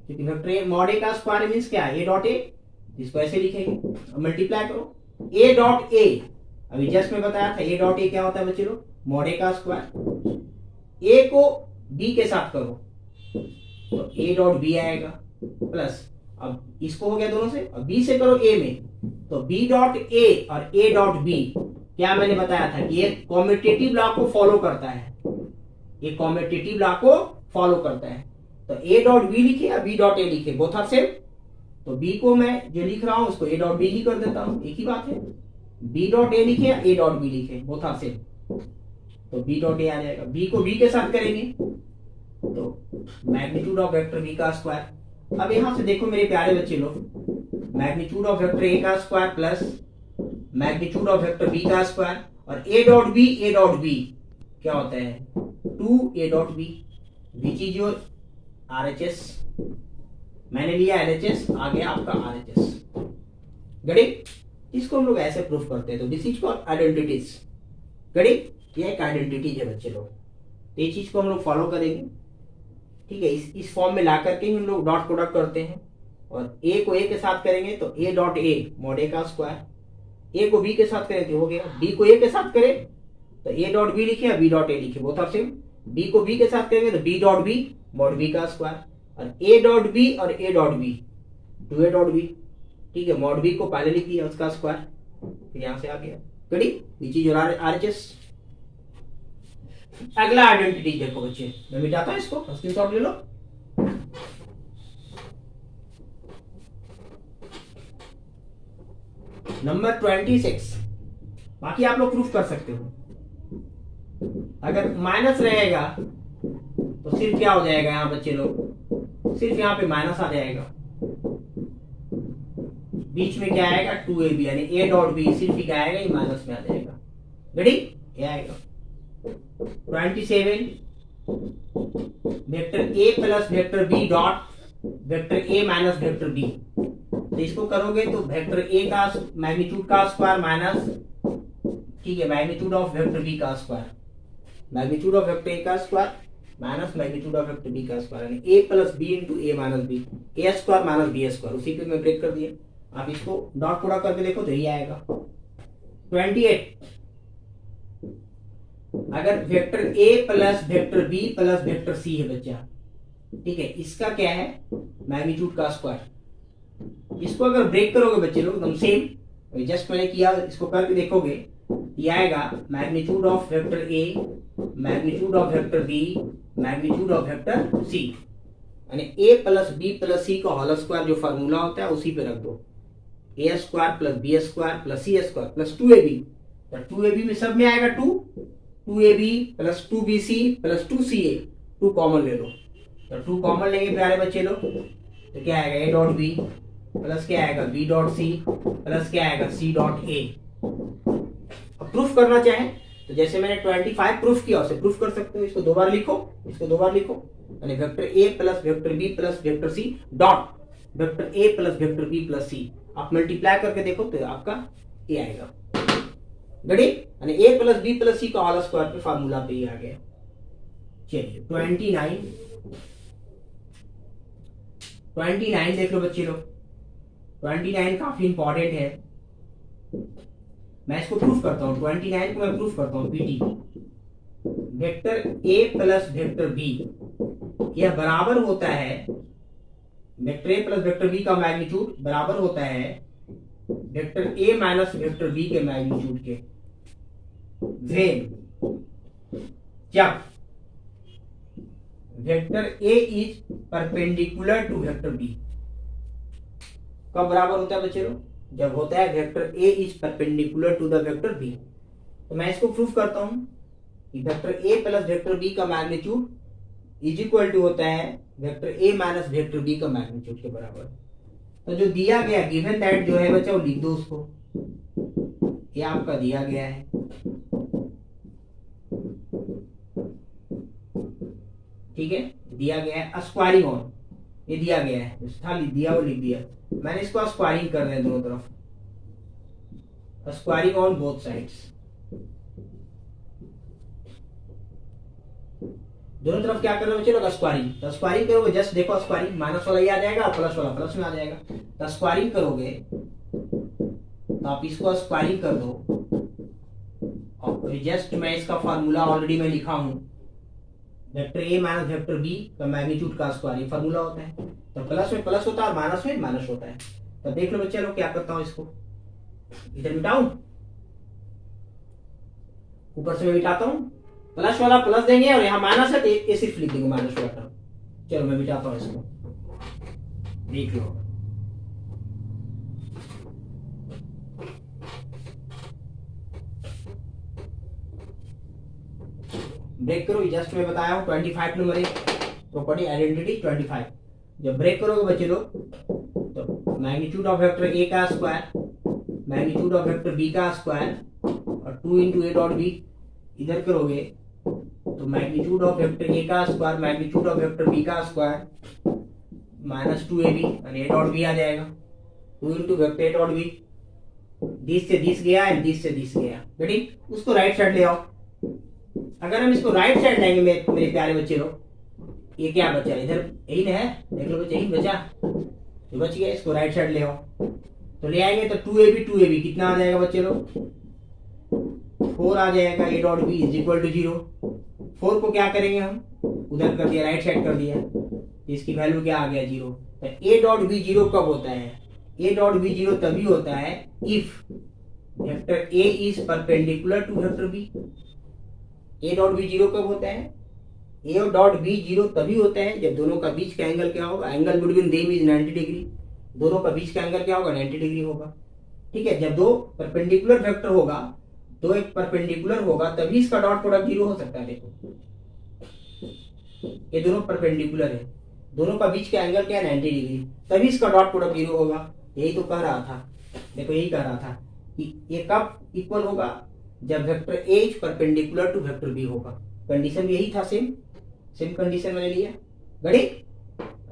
क्योंकि वेक्टर a मॉड a का स्क्वायर मींस क्या है, a डॉट a, इसको ऐसे लिखेंगे, मल्टीप्लाई करो a डॉट a, अभी जस्ट मैं बताया था a डॉट a क्या होता है बच्चे लोग, मॉड a का स्क्वायर, a को b के साथ करो तो a डॉट b आएगा, प्लस अब इसको हो गया दोनों से, अब b से करो a में तो b डॉट a और a डॉट b, क्या मैंने बताया था कि ये कॉम्यूटेटिव लॉ को फॉलो करता है, ये कॉम्यूटेटिव लॉ को फॉलो करता है। तो a डॉट b लिखे या b डॉट a लिखे, बोथ आर सेम, तो b को मैं जो लिख रहा हूं उसको a डॉट b ही कर देता हूं, एक ही बात है, b डॉट a लिखे या a डॉट b लिखे, बोथ आर सेम, तो b डॉट a आ जाएगा। b को b के साथ करेंगे तो मैग्नीट्यूड ऑफ वेक्टर b का स्क्वायर। अब यहां से देखो मेरे प्यारे बच्चे लोग, मैग्नीट्यूड ऑफ वेक्टर a का square plus magnitude of vector b का स्क्वायर, और a डॉट b क्या होता है, 2a dot b, which is your RHS, मैंने लिया LHS, आ गया आपका RHS। गड़ी, इसको हम लोग ऐसे प्रूफ करते हैं, तो दिस इज कॉल्ड आइडेंटिटीज। गड़ी, ये एक आइडेंटिटी है बच्चे लोग, तो ये चीज को हम लोग फॉलो करेंगे। ठीक है, इस फॉर्म में ला करके ही हम लोग डॉट प्रोडक्ट करते हैं। और ए को ए के साथ करेंगे तो A dot A mod A का स्क्वायर, ए को बी के साथ करें तो हो गया, बी को ए के साथ करें तो ए डॉट बी लिखे या बी डॉट ए लिखे, बोथ आर सेम। बी को बी के साथ करेंगे तो b dot b mod b का स्क्वायर, और ए डॉट बी और a dot b two a dot b, ठीक है, मॉड बी को पहले लिख दिया उसका स्क्वायर, फिर यहां से आ गया कड़ी नीचे जो आरएचएस। अगला आइडेंटिटी देखो बच्चे, मैं मिटाता हूं इसको, स्क्रीनशॉट ले लो। नंबर 26, बाकी आप लोग प्रूफ कर सकते हो। अगर माइनस रहेगा तो सिर्फ क्या हो जाएगा यहाँ बच्चे लोग, सिर्फ यहाँ पे माइनस आ जाएगा, बीच में क्या आएगा 2ab, यानी a डॉट बी सिर्फ क्या आएगा, ये माइनस में आ जाएगा। रेडी, ये आएगा 27 vector a plus vector b dot vector a minus vector b। तो इसको करोगे तो वेक्टर a का मैग्नीट्यूड का स्क्वायर माइनस, ठीक है, मैग्नीट्यूड ऑफ वेक्टर b का square, magnitude of vector a का square minus magnitude of vector b का स्क्वायर, यानी a plus b into a minus b, a square minus b square. उसी पे मैं ब्रेक कर दिया, आप इसको डॉट प्रोडक्ट करके देखो तो यही आएगा 28। अगर vector a plus vector b plus vector c है बच्चा, ठीक है, इसका क्या है मैग्नीट्यूड का स्क्वायर। इसको अगर ब्रेक करोगे बच्चे लोग एकदम सेम, जस्ट मैंने किया, इसको करके देखोगे ये आएगा magnitude of vector a magnitude of vector b magnitude of vector c, यानी a plus b plus c का होल स्क्वायर जो फार्मूला होता है उसी पे रख दो, a square plus b square plus c square plus 2ab, तो 2ab में सब में आएगा 2ab plus 2bc plus 2ca, 2 common ले लो, तो 2 कॉमन लेंगे प्यारे बच्चे लोग, तो क्या आएगा a डॉट b प्लस क्या आएगा b डॉट c प्लस क्या आएगा c डॉट a। अब प्रूफ करना चाहे तो जैसे मैंने 25 प्रूफ किया उसे प्रूफ कर सकते हो, इसको दो बार लिखो, इसको दो बार लिखो, यानी vector a plus vector b plus vector c dot vector a plus vector b plus c, आप मल्टीप्लाई करके देखो तो आपका a आएगा। रेडी, यानी a plus b plus c का होल स्क्वायर पे फार्मूला पे ही आ गया। चलिए 29 देख लो बच्चे लोग, 29 काफी इंपॉर्टेंट है, मैं इसको प्रूफ करता हूं, 29 को मैं प्रूफ करता हूं। PT vector a plus vector b यह बराबर होता है, vector a plus vector b का मैग्नीट्यूड बराबर होता है vector a minus vector b के मैग्नीट्यूड के, जब vector a is perpendicular to vector b। कब बराबर होता है बच्चे लोग, जब होता है vector a is perpendicular to the vector b। तो मैं इसको प्रूफ करता हूं कि vector a plus vector b का मैग्नीट्यूड इज इक्वल टू होता है vector a minus vector b का मैग्नीट्यूड के बराबर। तो जो दिया गया गिवन दैट जो है बच्चा वो लिख दो उसको, ये आपका दिया गया है, ठीक है, दिया गया है स्क्वायरिंग ऑन, ये दिया गया है, था दिया वो लिख दिया, मैंने इसको स्क्वायरिंग कर रहे हैं दोनों तरफ, स्क्वायरिंग ऑन बोथ साइड्स, दोनों तरफ क्या कर रहे हो बच्चे लोग स्क्वायरिंग। तो स्क्वायरिंग करोगे जस्ट देखो स्क्वायरिंग माइनस वाला ये आ जाएगा, प्लस वाला प्लस में आ जाएगा, तो स्क्वायरिंग करोगे तो आप इसको स्क्वायरिंग कर दो, और जस्ट मैं इसका फार्मूला ऑलरेडी मैं लिखा हूं, vector a minus vector b का मैग्नीट्यूड का स्क्वायर, ये फार्मूला होता है, तो प्लस में प्लस होता है और माइनस में माइनस होता है। तो देख लो बच्चे लोग क्या करता हूं, इसको इधर मिटाऊं, ऊपर से मैं मिटाता हूं, प्लस वाला प्लस देंगे और यहाँ माइनस है तो ये सिर्फ लिख देंगे माइनस वाला टर्म। चलो मैं मिटाता हूं इसको, देख लो, ब्रेक करो, जस्ट मैं बताया हूं 25 नंबर एक प्रॉपर्टी आइडेंटिटी 25। जब ब्रेक करोगे बच्चे लोग तो मैग्नीट्यूड ऑफ वेक्टर a का square magnitude of vector b का स्क्वायर और 2 इंटू a डॉट b, इधर करोगे तो मैग्नीट्यूड ऑफ वेक्टर a का square magnitude of vector b का स्क्वायर माइनस 2ab, यानी a डॉट b आ जाएगा, 2 into vector a dot b, this से दिस गया एंड दिस से दिस गया, रेडी, उसको राइट साइड ले आओ। अगर हम इसको राइट साइड लाएंगे मेरे प्यारे बच्चे लोग ये क्या बचा इधर, यही ना है, देख लो बच्चे, यही बचा, जो बच गया इसको राइट साइड ले आओ, तो ले आएंगे तो 2ab कितना आ जाएगा बच्चे लोग, 4 आ जाएगा। a dot B is equal to 0। 4 को क्या करेंगे हम, उधर कर दिया, राइट साइड कर दिया, इसकी वैल्यू क्या आ गया 0। तो a डॉट बी 0 कब होता है, a डॉट बी 0 तभी होता है if vector a is perpendicular to vector b। a dot b 0 कब होता है, a डॉट बी 0 तभी होता है जब दोनों का बीच का एंगल क्या होगा, angle between them is 90 degree, दोनों का बीच का एंगल क्या होगा 90 डिग्री होगा। ठीक है, जब दो परपेंडिकुलर वेक्टर होगा, दो एक परपेंडिकुलर होगा तभी इसका डॉट प्रोडक्ट 0 हो सकता है। देखो ये दोनों परपेंडिकुलर है, दोनों का बीच का एंगल क्या है 90 डिग्री, तभी इसका डॉट प्रोडक्ट 0 होगा। यही तो कह रहा था, देखो यही कह रहा था कि ये कब इक्वल होगा, जब vector A is perpendicular to vector b होगा। कंडीशन यही था, सेम कंडीशन मैंने लिया, गड़ी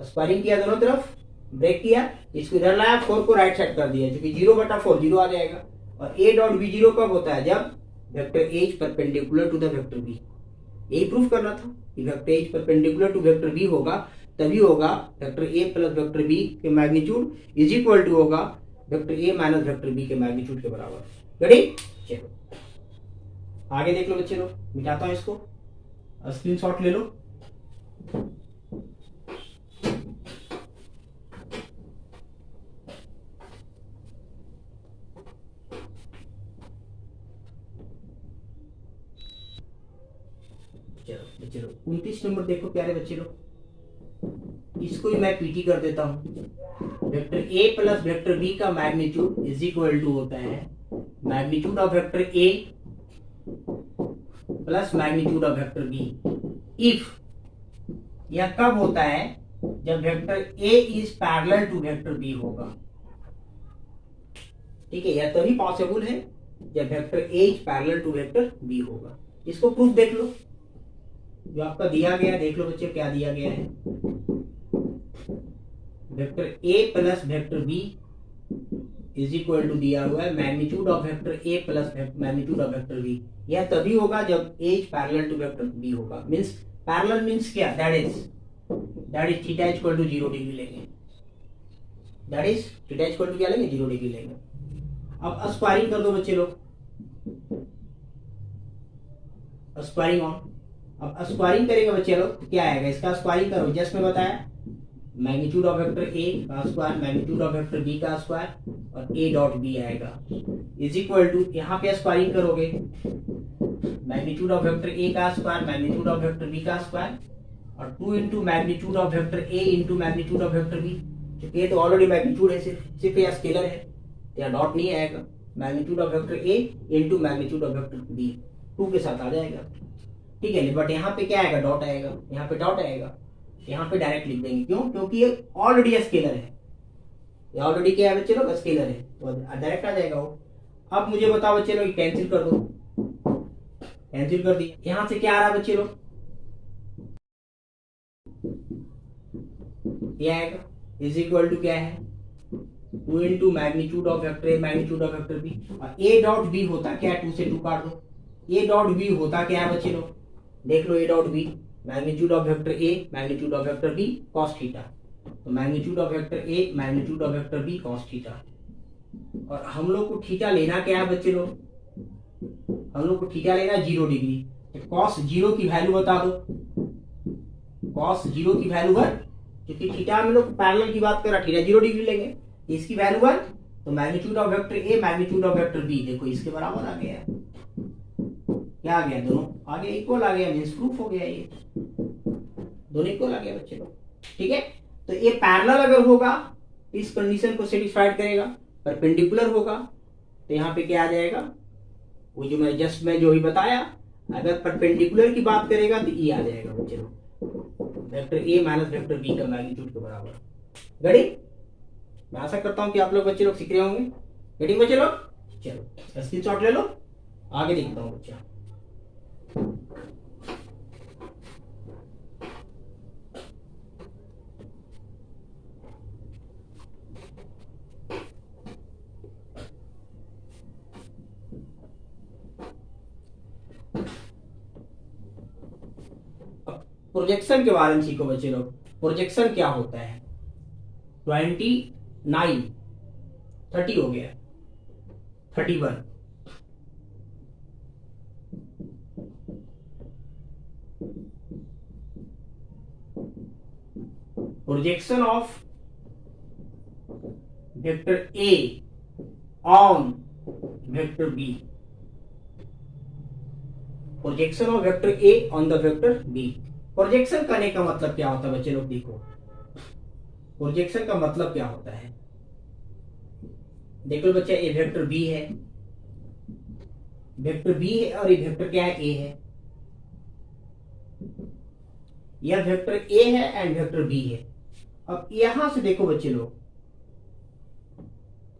स्क्वायरिंग किया दोनों तरफ, ब्रेक किया, इसको इधर लाया, 4 को राइट साइड कर दिया, क्योंकि 0/4 0 आ जाएगा। और a डॉट बी 0 कब होता है, जब vector a is perpendicular to the vector b। यही प्रूफ करना था कि vector a is perpendicular to vector b होगा, तभी होगा vector a plus vector b के मैग्नीट्यूड इज इक्वल टू होगा vector a minus vector b के मैग्नीट्यूड के बराबर। रेडी, चलो आगे देख लो बच्चे लोग, मिटाता हूं इसको, स्क्रीनशॉट ले लो। चलो बच्चे लोग 29 नंबर देखो प्यारे बच्चे लोग, इसको ही मैं पीटी कर देता हूं। Vector a plus vector b का मैग्नीट्यूड इज इक्वल टू होता है magnitude of vector a plus magnitude of vector b if, यह कब होता है, जब vector a is parallel to vector b होगा। ठीक है, यह तभी पॉसिबल है जब vector a is parallel to vector b होगा। इसको प्रूफ देख लो, जो आपका दिया गया, देख लो बच्चे क्या दिया गया है, vector a plus vector b is equal to दिया हुआ है magnitude of vector a plus magnitude of vector b। यह तभी होगा जब a is parallel to vector b होगा। मींस पैरेलल मींस क्या, that is theta equal to 0 degree लेंगे, that is theta equal to क्या लेंगे 0 डिग्री लेंगे। अब स्क्वायरिंग कर दो बच्चे लोग, स्क्वायरिंग ऑन। अब स्क्वायरिंग करेंगे बच्चे लोग तो क्या आएगा, इसका स्क्वायरिंग करो, जस्ट मैं बताया मैग्नीट्यूड ऑफ वेक्टर a का square magnitude of vector b का स्क्वायर और a डॉट b आएगा इज इक्वल टू, यहाँ पे स्क्वायरिंग करोगे मैग्नीट्यूड ऑफ वेक्टर a का square magnitude of vector b का स्क्वायर और 2 into magnitude of vector a into magnitude of vector b, क्योंकि ये तो ऑलरेडी मैग्नीट्यूड है, सिर्फ यह स्केलर है, यहाँ डॉट नहीं आएगा। Magnitude of vector a into magnitude of vector b 2 के साथ आ जाएगा। ठीक है, बट यहाँ पे क्या आएगा, डॉट आएगा, यहाँ पे डॉट आएगा, यहाँ पे डायरेक्ट लिख देंगे, क्यों, क्योंकि ये ऑलरेडी स्केलर है, ये ऑलरेडी क्या है बच्चे लोग, स्केलर है, तो डायरेक्ट आ जाएगा वो। अब मुझे बताओ बच्चे लोग, कैंसिल कर दो, कैंसिल कर दिया, यहाँ से क्या आ रहा है बच्चे लोग, ये आएगा इज इक्वल टू क्या है 2 into magnitude of vector A magnitude of vector B, और ए डॉट बी होता क्या है, 2 से 2 काट दो, ए डॉट बी होता क्या है बच्चे लोग, देख लो, A dot B magnitude of vector A magnitude of vector B cos theta, तो magnitude of vector A magnitude of vector B cos theta. और हम लोग को थीटा लेना क्या है बच्चे लोग, हम लोग को थीटा लेना 0 डिग्री, तो कॉस 0 की वैल्यू बता दो, कॉस 0 की वैल्यू 1, क्योंकि थीटा हम लोग पैरेलल की बात कर रहा, थीटा 0 डिग्री लेंगे, इसकी वैल्यू 1, तो magnitude of vector A magnitude of vector b देखो इसके बराबर आ गया, क्या आ गया, दोनों आगे इक्वल आ गया, मींस प्रूफ हो गया, ये दोनों इक्वल आ गया बच्चे लोग। ठीक है, तो ये पैरेलल अगर होगा इस कंडीशन को सेटिस्फाइड करेगा, परपेंडिकुलर होगा तो यहाँ पे क्या आ जाएगा, वो जो मैं जो भी बताया, अगर परपेंडिकुलर की बात करेगा तो ये आ जाएगा बच्चे लोग vector a minus vector b का मैग्नीट्यूड के बराबर। गड़ी, मैं आशा करता हूँ कि आप लोग बच्चे लोग सीख रहे होंगे। गड़ी बच्चे लोग, चलो स्क्रीनशॉट ले लो, आगे देखता हूँ बच्चा। प्रोजेक्शन के बारे में सीखो बच्चे लोग। प्रोजेक्शन क्या होता है? 29 30 हो गया, 31 projection of vector a on vector b. Projection of vector a on the vector b. Projection करने का मतलब क्या होता है बच्चे लोग? देखो प्रोजेक्शन का मतलब क्या होता है, देखो बच्चा, ये वेक्टर बी है, वेक्टर बी है, और ये वेक्टर क्या है? ए है। यह वेक्टर ए है एंड वेक्टर बी है। अब यहां से देखो बच्चे लोग,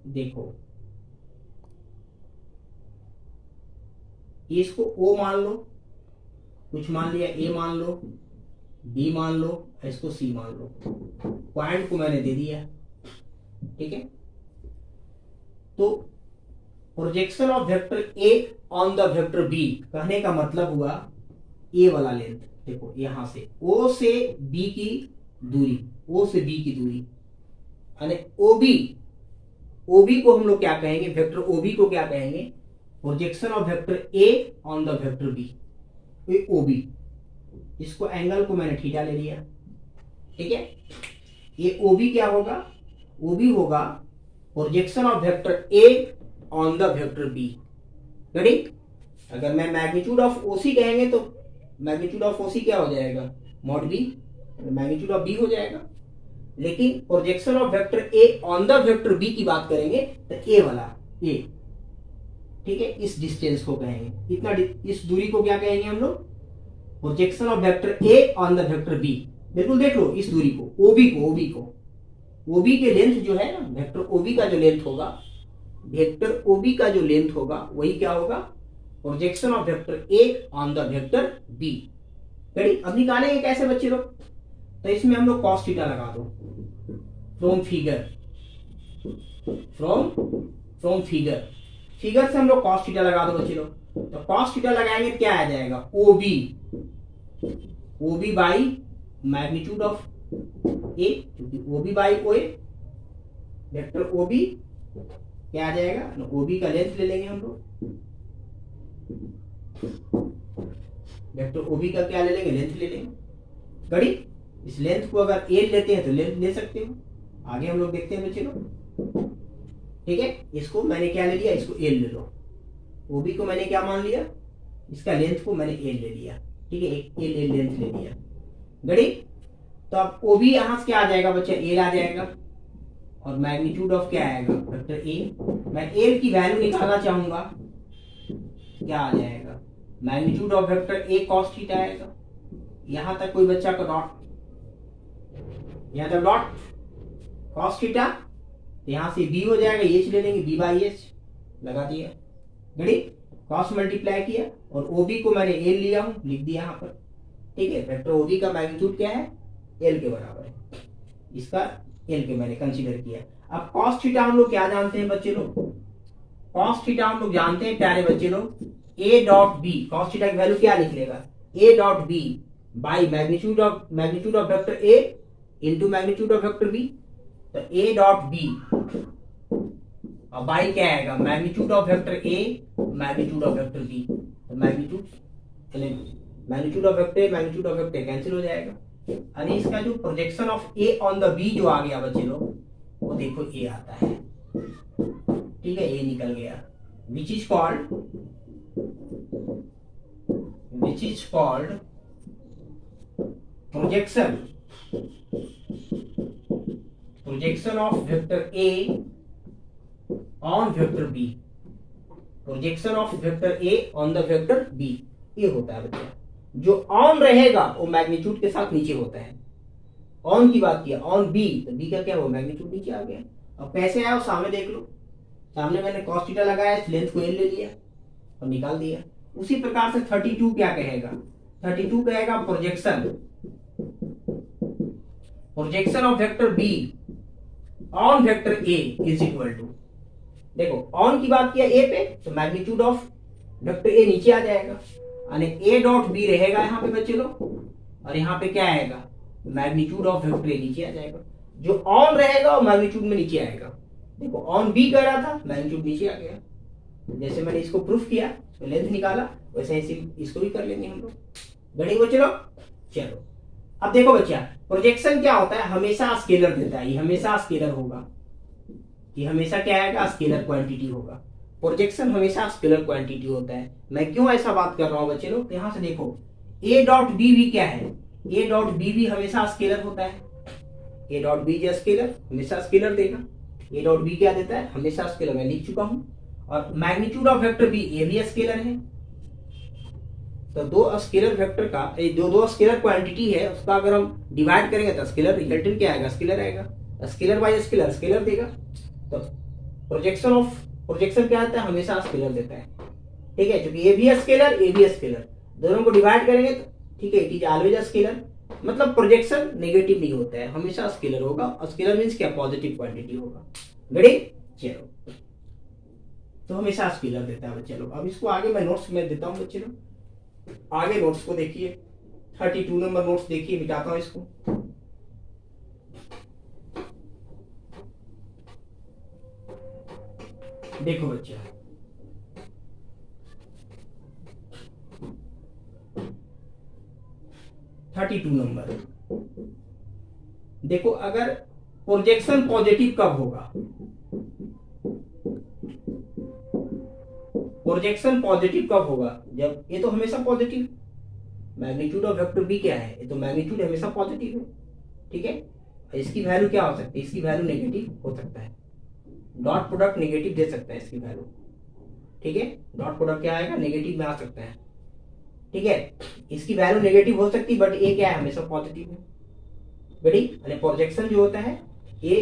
देखो इसको ओ मान लो, कुछ मान लिया, ए मान लो, बी मान लो, इसको सी मान लो, पॉइंट को मैंने दे दिया, ठीक है। तो projection of vector a on the vector b कहने का मतलब हुआ ए वाला लेंथ, देखो यहां से ओ से बी की दूरी, ओ से बी की दूरी, यानी ओबी, ओबी को हम लोग क्या कहेंगे? वेक्टर ओबी को क्या कहेंगे? Projection of vector a on the vector b, ये ओबी। इसको एंगल को मैंने थीटा ले लिया, ठीक है। ये ओबी क्या होगा? ओबी होगा projection of vector a on the vector b. Ready? अगर मैं मैग्नीट्यूड ऑफ ओसी कहेंगे तो मैग्नीट्यूड ऑफ ओसी क्या हो जाएगा? Mod b, magnitude of b हो जाएगा। लेकिन projection of vector a on the vector b की बात करेंगे तो ए वाला ए, ठीक है, इस डिस्टेंस को कहेंगे, इतना इस दूरी को क्या कहेंगे हम लोग? Projection of vector a on the vector b. बिल्कुल देख लो इस दूरी को, ओबी को, ओबी को, ओबी के लेंथ जो है ना, वेक्टर ओबी का जो लेंथ होगा, वेक्टर ओबी का जो लेंथ होगा वही क्या होगा? Projection of vector a on the vector b. Ready? अब निकालेंगे कैसे बच्चे लोग? तो इसमें हम लोग कॉस थीटा लगा दो, from figure, from figure, figure से हम लोग कॉस थीटा लगा दो बच्चे लोग। तो कॉस थीटा लगाएंगे क्या आ जाएगा? ओबी, ओबी बाई मैग्नीट्यूड ऑफ ए, क्योंकि ओबी बाई ओ ए, वेक्टर ओबी क्या आ जाएगा? ओबी का लेंथ ले लेंगे हम लोग, वेक्टर ओबी का क्या ले लेंगे? लेंथ ले लेंगे। गड़ी इस लेंथ को अगर ए लेते हैं तो लेंथ ले सकते हो, आगे हम लोग देखते हैं बच्चे लोग, ठीक है। इसको मैंने क्या ले लिया? इसको एल ले लो, ओबी को मैंने क्या मान लिया? इसका लेंथ को मैंने एल ले लिया, ठीक है, एक एल लेंथ ले लिया। गड़ी तो अब ओबी यहां से क्या आ जाएगा बच्चा? एल आ जाएगा, और मैग्नीट्यूड ऑफ क्या आएगा? Vector A. मैं एल की वैल्यू निकालना चाहूंगा, क्या आ जाएगा? Magnitude of vector A cos theta आएगा। यहां तक कोई बच्चा का डॉट, यहां तक डॉट कॉस थीटा, यहां से बी हो जाएगा, एच ले लेंगे, बी बाई एच लगा दिया। गड़ी कॉस मल्टीप्लाई किया, और ओबी को मैंने एल लिया हूं, लिख दिया यहां पर, ठीक है। वेक्टर ओबी का मैग्नीट्यूड क्या है? एल के बराबर है, इसका एल के मैंने कंसीडर किया। अब कॉस थीटा हम लोग क्या जानते हैं बच्चे लोग? कॉस थीटा हम लोग जानते हैं प्यारे बच्चे लोग, A dot B, cos theta की वैल्यू क्या लिख लेगा? A dot B by magnitude of vector A into magnitude of vector B. तो ए डॉट बी और बाई क्या आएगा? Magnitude of vector A magnitude of vector B. तो magnitude of vector magnitude of vector cancel हो जाएगा, और इसका जो projection of A on the B जो आ गया बच्चे लोग, वो देखो ए आता है, ठीक है, ए निकल गया, which is called projection of vector a on vector b, projection of vector a on the vector b, ये होता है बच्चा। जो ऑन रहेगा वो मैग्नीट्यूड के साथ नीचे होता है। ऑन की बात किया, ऑन बी, तो बी का क्या हुआ? मैग्नीट्यूड नीचे आ गया। अब कैसे आया वो सामने देख लो, सामने मैंने कॉस थीटा लगाया, इस लेंथ को एल ले लिया और निकाल दिया। उसी प्रकार से 32 क्या कहेगा? 32 कहेगा projection of vector b on vector A is equal to, देखो ऑन की बात किया ए पे, तो मैग्नीट्यूड ऑफ वेक्टर ए नीचे आ जाएगा, यानी ए डॉट बी रहेगा यहाँ पे बच्चे लोग, और यहाँ पे क्या आएगा, मैग्नीट्यूड ऑफ वेक्टर ए नीचे आ जाएगा। जो ऑन रहेगा वो मैग्नीट्यूड में नीचे आएगा। देखो ऑन बी कर रहा था, मैग्नीट्यूड नीचे आ गया। जैसे मैंने इसको प्रूफ किया तो लेंथ निकाला, वैसे इसको भी कर लेंगे हम लोग। गणित बच्चे लोग, चलो अब देखो बच्चा, प्रोजेक्शन क्या होता है, हमेशा स्केलर देता है, ये हमेशा स्केलर होगा, ये हमेशा क्या आएगा, स्केलर क्वांटिटी होगा। प्रोजेक्शन हमेशा स्केलर क्वांटिटी होता है। मैं क्यों ऐसा बात कर रहा हूं बच्चे लोग, तो यहां से देखो ए डॉट बी भी क्या है, ए डॉट बी भी हमेशा स्केलर होता है। ए डॉट बी जो स्केलर हमेशा स्केलर देगा, ए डॉट बी क्या देता है, हमेशा स्केलर, मैं लिख चुका हूं। और मैग्नीट्यूड ऑफ वेक्टर बी, ये भी स्केलर है। तो दो स्केलर वेक्टर का दो स्केलर क्वांटिटी है, उसका अगर हम डिवाइड करेंगे तो स्केलर रिजल्टेंट क्या आएगा, स्केलर आएगा। स्केलर बाय स्केलर, स्केलर देगा। तो प्रोजेक्शन क्या आता है, हमेशा स्केलर देता है। ठीक है, क्योंकि ए भी स्केलर, ए भी स्केलर, दोनों को डिवाइड करेंगे तो ठीक है, इट इज ऑलवेज स्केलर। मतलब प्रोजेक्शन नेगेटिव नहीं होता है, हमेशा स्केलर होगा। स्केलर मींस क्या, पॉजिटिव क्वांटिटी होगा। रेडी, चलो तो हमेशा स्केलर देता है बच्चे लोग। अब इसको आगे मैं नोट्स में देता हूं बच्चे लोग, आगे नोट्स को देखिए, 32 नंबर नोट्स देखिए, मिटाता हूं इसको। देखो बच्चा, थर्टी टू नंबर देखो, अगर प्रोजेक्शन पॉजिटिव कब होगा, प्रोजेक्शन पॉजिटिव कब होगा, जब ये तो हमेशा positive, magnitude of vector b क्या है, ये तो मैग्नीट्यूड हमेशा पॉजिटिव है। ठीक है, इसकी वैल्यू क्या हो सकती है, इसकी वैल्यू नेगेटिव हो सकता है, डॉट प्रोडक्ट नेगेटिव दे सकता है इसकी वैल्यू। ठीक है, डॉट प्रोडक्ट क्या आएगा, नेगेटिव में आ सकता है। ठीक है, इसकी वैल्यू नेगेटिव हो सकती है, बट ये क्या है, हमेशा पॉजिटिव है। बड़ी प्रोजेक्शन जो होता है ये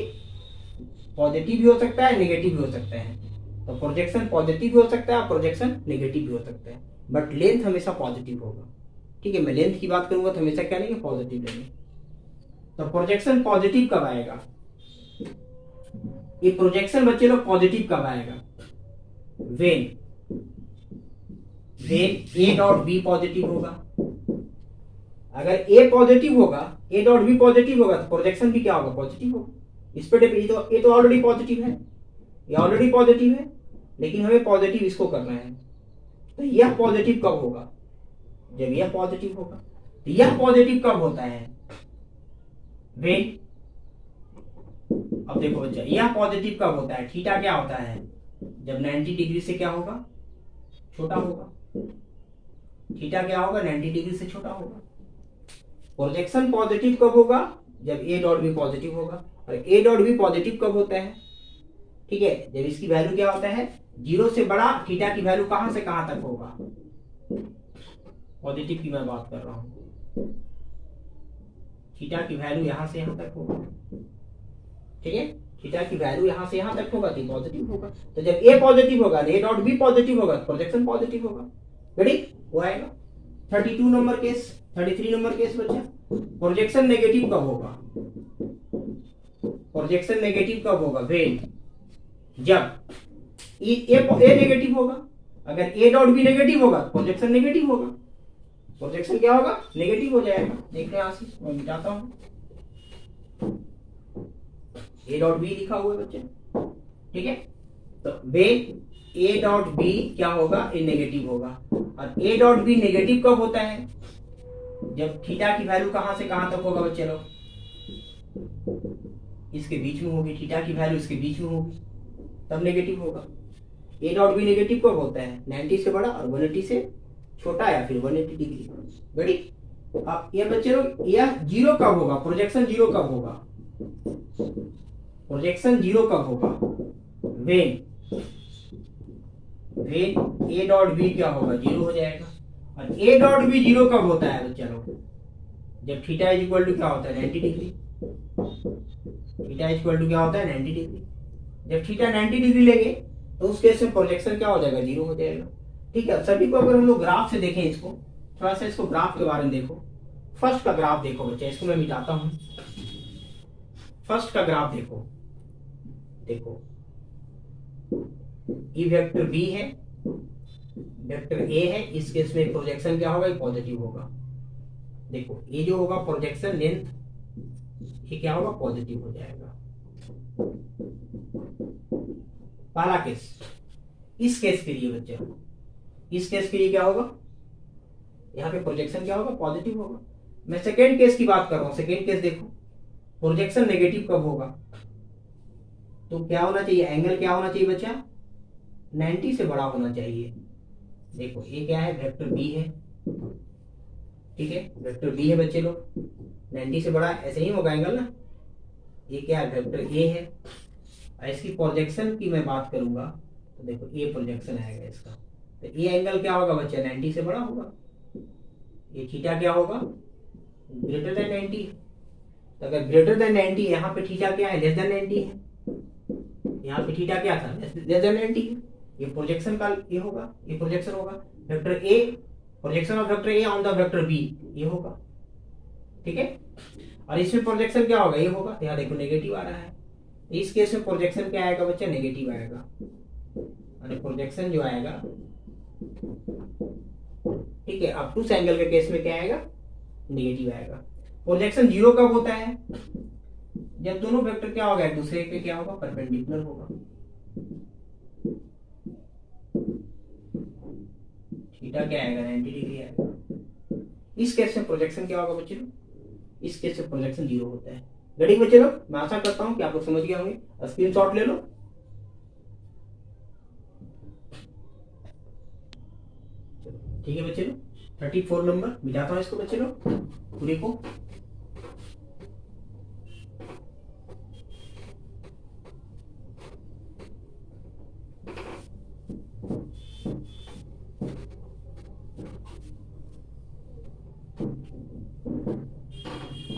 पॉजिटिव भी हो सकता है, नेगेटिव भी हो सकता है। तो प्रोजेक्शन पॉजिटिव भी हो सकता है, प्रोजेक्शन नेगेटिव भी हो सकता है, बट लेंथ हमेशा पॉजिटिव होगा। ठीक है, मैं लेंथ की बात करूंगा तो हमेशा क्या लेंगे, पॉजिटिव लेंगे। तो प्रोजेक्शन पॉजिटिव कब आएगा, ये प्रोजेक्शन बच्चे लोग पॉजिटिव कब आएगा, when a dot b positive होगा। अगर ए पॉजिटिव होगा, ए डॉट बी पॉजिटिव होगा, तो प्रोजेक्शन भी क्या होगा, पॉजिटिव होगा। इस पे ये तो ऑलरेडी पॉजिटिव है, ये ऑलरेडी पॉजिटिव है, लेकिन हमें पॉजिटिव इसको करना है। तो यह पॉजिटिव कब होगा, जब यह पॉजिटिव होगा। तो यह पॉजिटिव कब होता है, वेन, अब देखो बच्चा, यह पॉजिटिव कब होता है, थीटा क्या होता है, जब 90 डिग्री से क्या होगा, छोटा होगा। थीटा क्या होगा, 90 डिग्री से छोटा होगा। प्रोजेक्शन पॉजिटिव कब होगा, जब ए डॉट बी पॉजिटिव होगा। और ए डॉट बी पॉजिटिव कब होता है, ठीक है, जब इसकी वैल्यू क्या होता है, 0 से बड़ा, थीटा की वैल्यू कहां से कहां तक होगा, पॉजिटिव की मैं बात कर रहा हूं, थीटा की वैल्यू यहां से यहां तक होगा। ठीक है, थीटा की वैल्यू यहां से यहां तक होगा तो पॉजिटिव होगा। तो जब ए पॉजिटिव होगा, ए डॉट बी पॉजिटिव होगा, प्रोजेक्शन पॉजिटिव होगा। रेडी, वो आएगा। 32 नंबर केस, 33 नंबर केस बच्चा, प्रोजेक्शन नेगेटिव कब होगा, प्रोजेक्शन नेगेटिव कब होगा, वेन, जब ए नेगेटिव होगा। अगर ए डॉट बी नेगेटिव होगा, प्रोजेक्शन नेगेटिव होगा, प्रोजेक्शन क्या होगा, नेगेटिव हो जाएगा। देख रहे हैं आशीष, मैं मिटाता हूं, ए डॉट बी लिखा हुआ है बच्चे। ठीक है, तो वेन ए डॉट बी क्या होगा, ए नेगेटिव होगा। और ए डॉट बी नेगेटिव कब होता है, जब थीटा की वैल्यू कहां से कहां तक होगा बच्चे लोग, इसके बीच में होगी, थीटा की वैल्यू इसके बीच में होगी, तब नेगेटिव होगा। ए डॉट बी नेगेटिव कब होता है, 90 से बड़ा और 180 से छोटा, या फिर 180 डिग्री। बड़ी, अब ये बच्चे लोग, यह 0 कब होगा, प्रोजेक्शन 0 कब होगा, प्रोजेक्शन 0 कब होगा, वेन ए डॉट बी क्या होगा, 0 हो जाएगा। और ए डॉट बी 0 कब होता है बच्चा लोग, जब थीटा इज इक्वल टू क्या होता है, 90 degree. Theta is equal to क्या होता है, 90 डिग्री। जब थीटा 90 डिग्री लेंगे तो उस केस में प्रोजेक्शन क्या हो जाएगा, 0 हो जाएगा। ठीक है, सभी को अगर हम लोग ग्राफ से देखें, इसको थोड़ा सा, इसको ग्राफ के बारे में देखो। फर्स्ट का ग्राफ देखो बच्चे, इसको मैं मिटाता हूं। फर्स्ट का ग्राफ देखो, देखो ये वेक्टर बी है, वेक्टर ए है, इस केस में प्रोजेक्शन क्या होगा, पॉजिटिव होगा। देखो ये जो होगा प्रोजेक्शन लेंथ, ये क्या होगा, पॉजिटिव हो जाएगा। पहला केस। इस केस के लिए बच्चा, इस केस के लिए क्या होगा, यहाँ पे प्रोजेक्शन क्या होगा, पॉजिटिव होगा। मैं सेकेंड केस की बात कर रहा हूं। सेकेंड केस देखो, प्रोजेक्शन नेगेटिव कब होगा, तो क्या होना चाहिए, एंगल क्या होना चाहिए बच्चा, 90 से बड़ा होना चाहिए। देखो ये क्या है, वेक्टर बी है, ठीक है, वेक्टर बी है बच्चे लोग, 90 से बड़ा ऐसे ही होगा एंगल ना। ये क्या है, वेक्टर ए है। और इसकी प्रोजेक्शन की मैं बात करूंगा तो देखो ये प्रोजेक्शन आएगा इसका, तो ये एंगल क्या होगा बच्चा, 90 से बड़ा होगा। ये थीटा क्या होगा, ग्रेटर देन 90। तो अगर ग्रेटर देन 90, यहाँ पे थीटा क्या है, लेस देन 90 है। यहाँ पे थीटा क्या था, लेस देन 90 है। ये प्रोजेक्शन का ये होगा, ये प्रोजेक्शन होगा vector a, projection of vector a on the vector b, ये होगा, ठीक है। और इसमें प्रोजेक्शन क्या होगा, ये होगा। यहाँ देखो नेगेटिव आ रहा है, इस केस में प्रोजेक्शन क्या आएगा बच्चा, नेगेटिव आएगा। और प्रोजेक्शन जो आएगा, ठीक है, ऑब्टूस एंगल के केस में क्या आएगा, नेगेटिव आएगा। प्रोजेक्शन जीरो कब होता है, जब दोनों वेक्टर क्या होगा, एक दूसरे के क्या होगा, परपेंडिकुलर होगा। थीटा क्या आएगा, 90 डिग्री आएगा। इस केस में प्रोजेक्शन क्या होगा बच्चे लोग, इस केस में प्रोजेक्शन जीरो होता है। रेडी बच्चे लोग, मैं आशा करता हूं कि आप लोग समझ गए होंगे। स्क्रीनशॉट ले लो। ठीक है बच्चे लोग, 34 नंबर मिटाता हूं इसको बच्चे लोग पूरे को।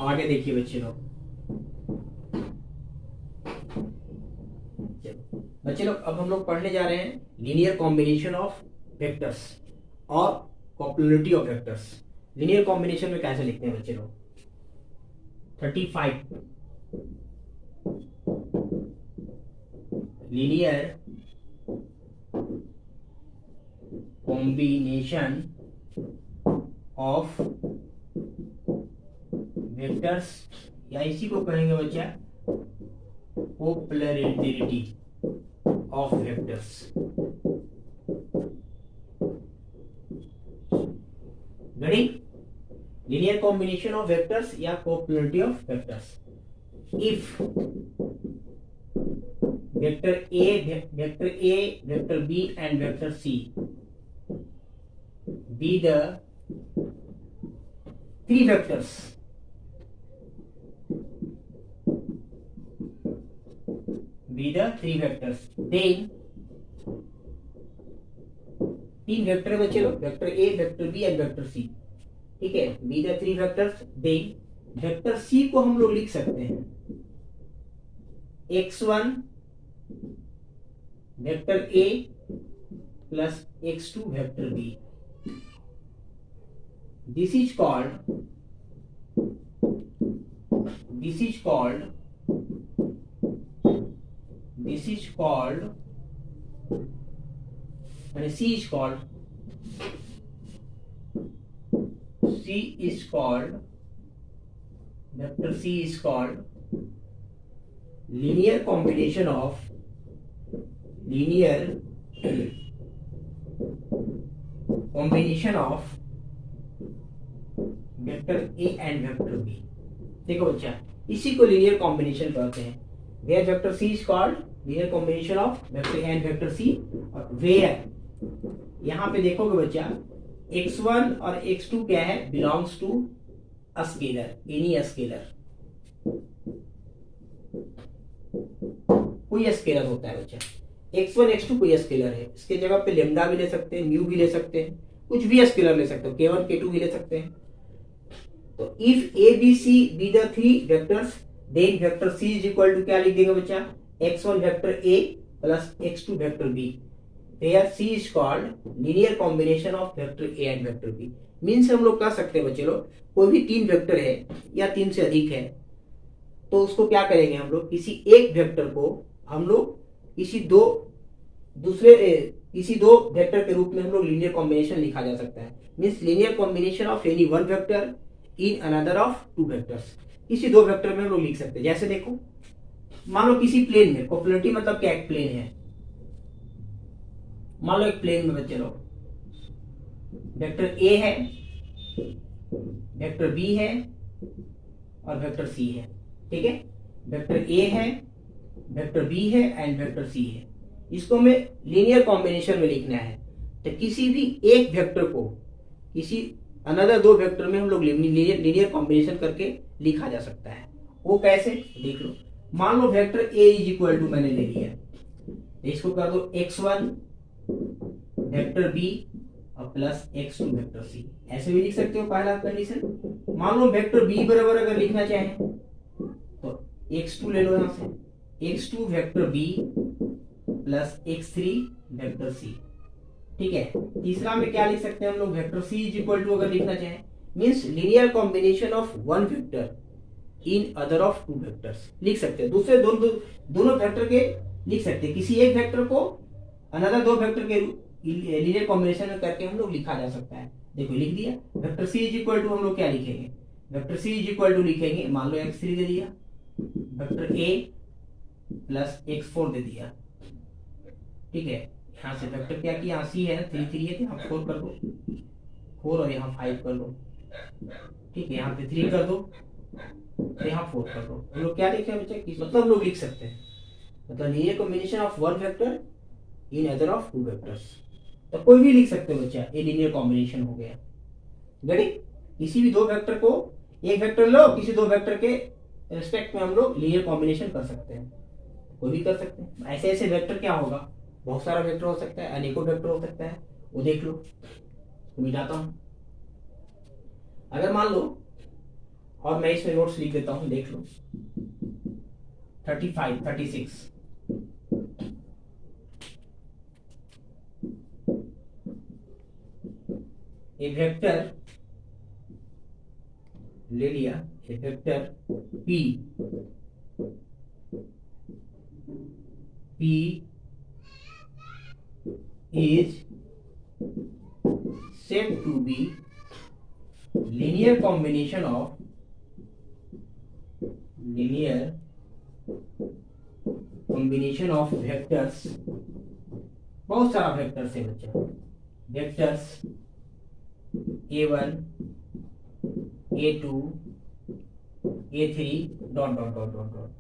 आगे देखिए बच्चे लोग, बच्चे लोग अब हम लोग पढ़ने जा रहे हैं लीनियर कॉम्बिनेशन ऑफ वेक्टर्स और कॉप्युलेरिटी ऑफ वेक्टर्स। लीनियर कॉम्बिनेशन में कैसे लिखते हैं बच्चे लोग, 35 लीनियर कॉम्बिनेशन ऑफ वेक्टर्स, या इसी को कहेंगे बच्चा coplanarity of vectors. Ready, linear combination of vectors या coplanarity of vectors. If vector A, vector B and vector C be the three vectors then तीन वेक्टर बचे लोग, vector A, vector B and vector सी, ठीक है। Be the three vectors, then vector C को हम लोग लिख सकते हैं x1 vector A plus x2 vector B. This is called and C is called vector C is called linear combination of vector a and vector b. देखो बच्चा, इसी को लीनियर कॉम्बिनेशन कहते हैं। Where vector c is called linear combination of vector a and vector c. और where यहां पे देखोगे बच्चा, x1 और x2 क्या है, belongs to a scalar, any scalar, कोई स्केलर होता है बच्चा। x1 x2 कोई स्केलर है, इसके जगह पे लेमडा भी ले सकते हैं, म्यू भी ले सकते हैं, कुछ भी स्केलर ले सकते हो, k1 k2 भी ले सकते हैं। तो if a b c be the three vectors, then vector c is equal to क्या लिख देंगे बच्चा, x1 vector A plus x2 vector b. Here C is called linear combination of vector A and vector B। Means हम लोग कह सकते हैं बच्चे लोग, कोई भी तीन वेक्टर है या तीन से अधिक है, तो उसको क्या करेंगे हम लोग, किसी एक वेक्टर को हम लोग किसी दो वेक्टर के रूप में हम लोग लीनियर कॉम्बिनेशन लिखा जा सकता है। Means linear combination of any one vector in another of two vectors. किसी दो वेक्टर में हम लोग लिख सकते हैं। जैसे देखो, मान लो किसी प्लेन में, कोप्लेनिटी मतलब क्या, एक प्लेन है। मान लो एक प्लेन में बच्चे लोग वेक्टर ए है, वेक्टर बी है और वेक्टर सी है। ठीक है, वेक्टर ए है, वेक्टर बी है एंड वेक्टर सी है। इसको हमें लीनियर कॉम्बिनेशन में लिखना है। तो किसी भी एक वेक्टर को किसी अनदर दो वेक्टर में हम लोग लीनियर कॉम्बिनेशन करके लिखा जा सकता है। वो कैसे, देख लो। मान लो vector A is equal to मैंने ले लिया, इसको कर दो x1 वेक्टर बी और प्लस x2 वेक्टर सी। ऐसे भी लिख सकते हो पहला कंडीशन। मान लो वेक्टर बी बराबर अगर लिखना चाहें तो x2 ले लो यहां से, x2 vector b plus x3 vector सी। ठीक है, तीसरा में क्या लिख सकते हैं हम लोग, vector c is equal to अगर लिखना चाहें means linear combination of one vector in other of two vectors लिख सकते हैं। दूसरे दोनों वेक्टर के लिख सकते हैं। किसी एक वेक्टर को अनदर दो वेक्टर के लीनियर कॉम्बिनेशन में करके हम लोग लिखा जा सकता है। देखो लिख दिया, vector c is equal to हम लोग क्या लिखेंगे, vector c is equal to लिखेंगे, मान लो x3 दे दिया, वेक्टर a प्लस x4 दे दिया। ठीक है, यहाँ से वेक्टर क्या किया, यहाँ सी है ना, 3 3 है तो यहाँ 4 कर दो, 4 और यहाँ 5 कर दो। ठीक है, यहाँ पे 3 कर दो तो यहाँ 4 कर दो। हम लोग क्या लिखे बच्चे, किस मतलब लोग लिख सकते हैं, मतलब linear combination of one vector in other of two vectors. तो कोई भी लिख सकते हो बच्चा, ये लीनियर कॉम्बिनेशन हो गया। गड़ी किसी भी दो वेक्टर को, एक वेक्टर लो, किसी दो वेक्टर के रिस्पेक्ट में हम लोग लीनियर कॉम्बिनेशन कर सकते हैं, कोई भी कर सकते हैं। ऐसे ऐसे वेक्टर क्या होगा, बहुत सारा वेक्टर हो सकता है, अनेकों वेक्टर हो सकता है, वो देख लो। मिटाता हूं, अगर मान लो, और मैं इसमें नोट्स लिख देता हूं, देख लो 35 36 एक वेक्टर ले लिया, एक vector P is said to be linear combination of vectors। बहुत सारा वेक्टर्स है बच्चा, vectors a1 a2 a3 dot dot dot dot dot.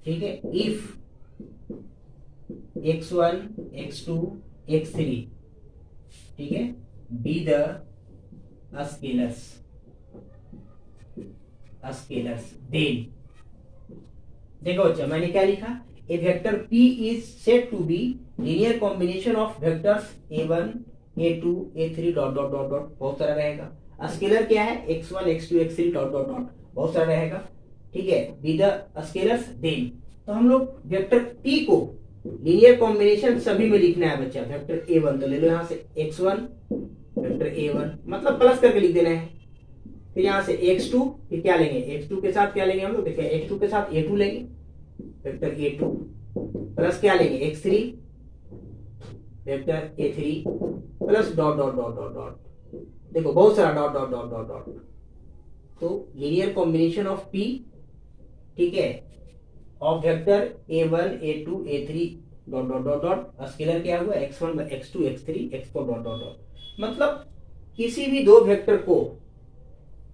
ठीक है, इफ x1 x2 x3, ठीक है, बी द स्केलर्स देन। देखो बच्चा, मैंने क्या लिखा, a vector p is said to be linear combination of vectors a1 a2 a3 dot dot dot dot, बहुत सारा रहेगा। स्केलर क्या है, x1 x2 x3 dot dot dot, बहुत सारा रहेगा। ठीक है, बी द स्केलर्स देन। तो हम लोग वेक्टर p को लीनियर कॉम्बिनेशन सभी में लिखना है बच्चा। वेक्टर a1 तो ले लो यहाँ से x1 वेक्टर a1 मतलब प्लस करके लिख देना है। फिर यहाँ से x2, फिर क्या लेंगे, x2 के साथ क्या लेंगे हम लोग, देखिए x2 के साथ a2 लेंगे, वेक्टर a2 प्लस क्या लेंगे x3 vector a3 plus dot dot dot dot dot. देखो बहुत सारा dot dot dot dot dot. तो लीनियर कॉम्बिनेशन ऑफ p, ठीक है, of vector a1 a2 a3 dot dot dot dot, scalar क्या हुआ x1 x2 x3 x4 dot dot dot. मतलब किसी भी दो वेक्टर को,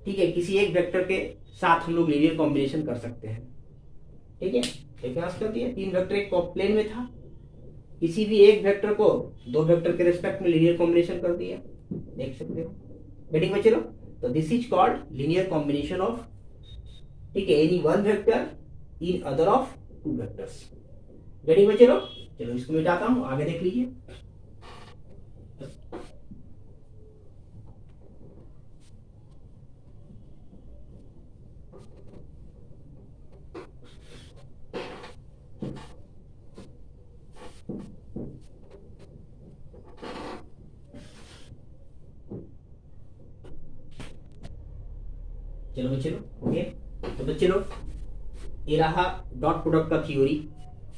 ठीक है, किसी एक वेक्टर के साथ हम लोग लीनियर कॉम्बिनेशन कर सकते हैं। ठीक है, देखिए कर दिया, तीन वेक्टर एक प्लेन में था, किसी भी एक वेक्टर को दो वेक्टर के रिस्पेक्ट में लीनियर कॉम्बिनेशन कर दिया, देख सकते हो। गेटिंग में चलो, तो this is called linear combination of, ठीक है, any one vector in other of two vectors. Getting में चलो, चलो इसको मिटाता हूं, आगे देख लीजिए। चलो बच्चे लोग, ओके, तो बच्चे लोग ये रहा डॉट प्रोडक्ट का थ्योरी,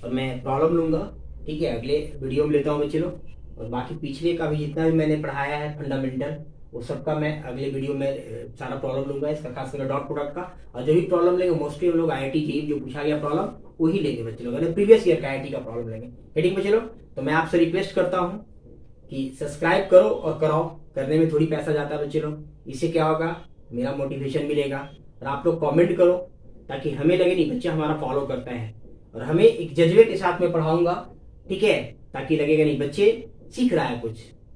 और मैं प्रॉब्लम लूंगा, ठीक है, अगले वीडियो में लेता हूँ बच्चे लोग। और बाकी पिछले का भी जितना भी मैंने पढ़ाया है फंडामेंटल, वो सबका मैं अगले वीडियो में सारा प्रॉब्लम लूंगा इसका, खास करके डॉट प्रोडक्ट का। और जो भी प्रॉब्लम लेंगे मोस्टली हम लोग IIT जेईई जो पूछा गया प्रॉब्लम वही लेंगे बच्चे लोग, प्रीवियस ईयर का IIT का प्रॉब्लम लेंगे। ठीक बच्चे लोग, तो मैं आपसे रिक्वेस्ट करता हूँ कि सब्सक्राइब करो और कराओ, करने में थोड़ी पैसा जाता है बच्चे लोग, इससे क्या होगा मेरा मोटिवेशन मिलेगा। और आप लोग कमेंट करो ताकि हमें लगे नहीं बच्चे हमारा फॉलो करता है, और हमें एक जज्बे के साथ में पढ़ाऊंगा, ठीक है, ताकि लगेगा नहीं बच्चे सीख रहा है,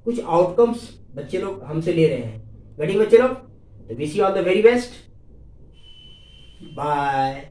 कुछ आउटकम्स बच्चे लोग हमसे ले रहे हैं। ठीक बच्चे लोग, तो wish you all the very best, bye.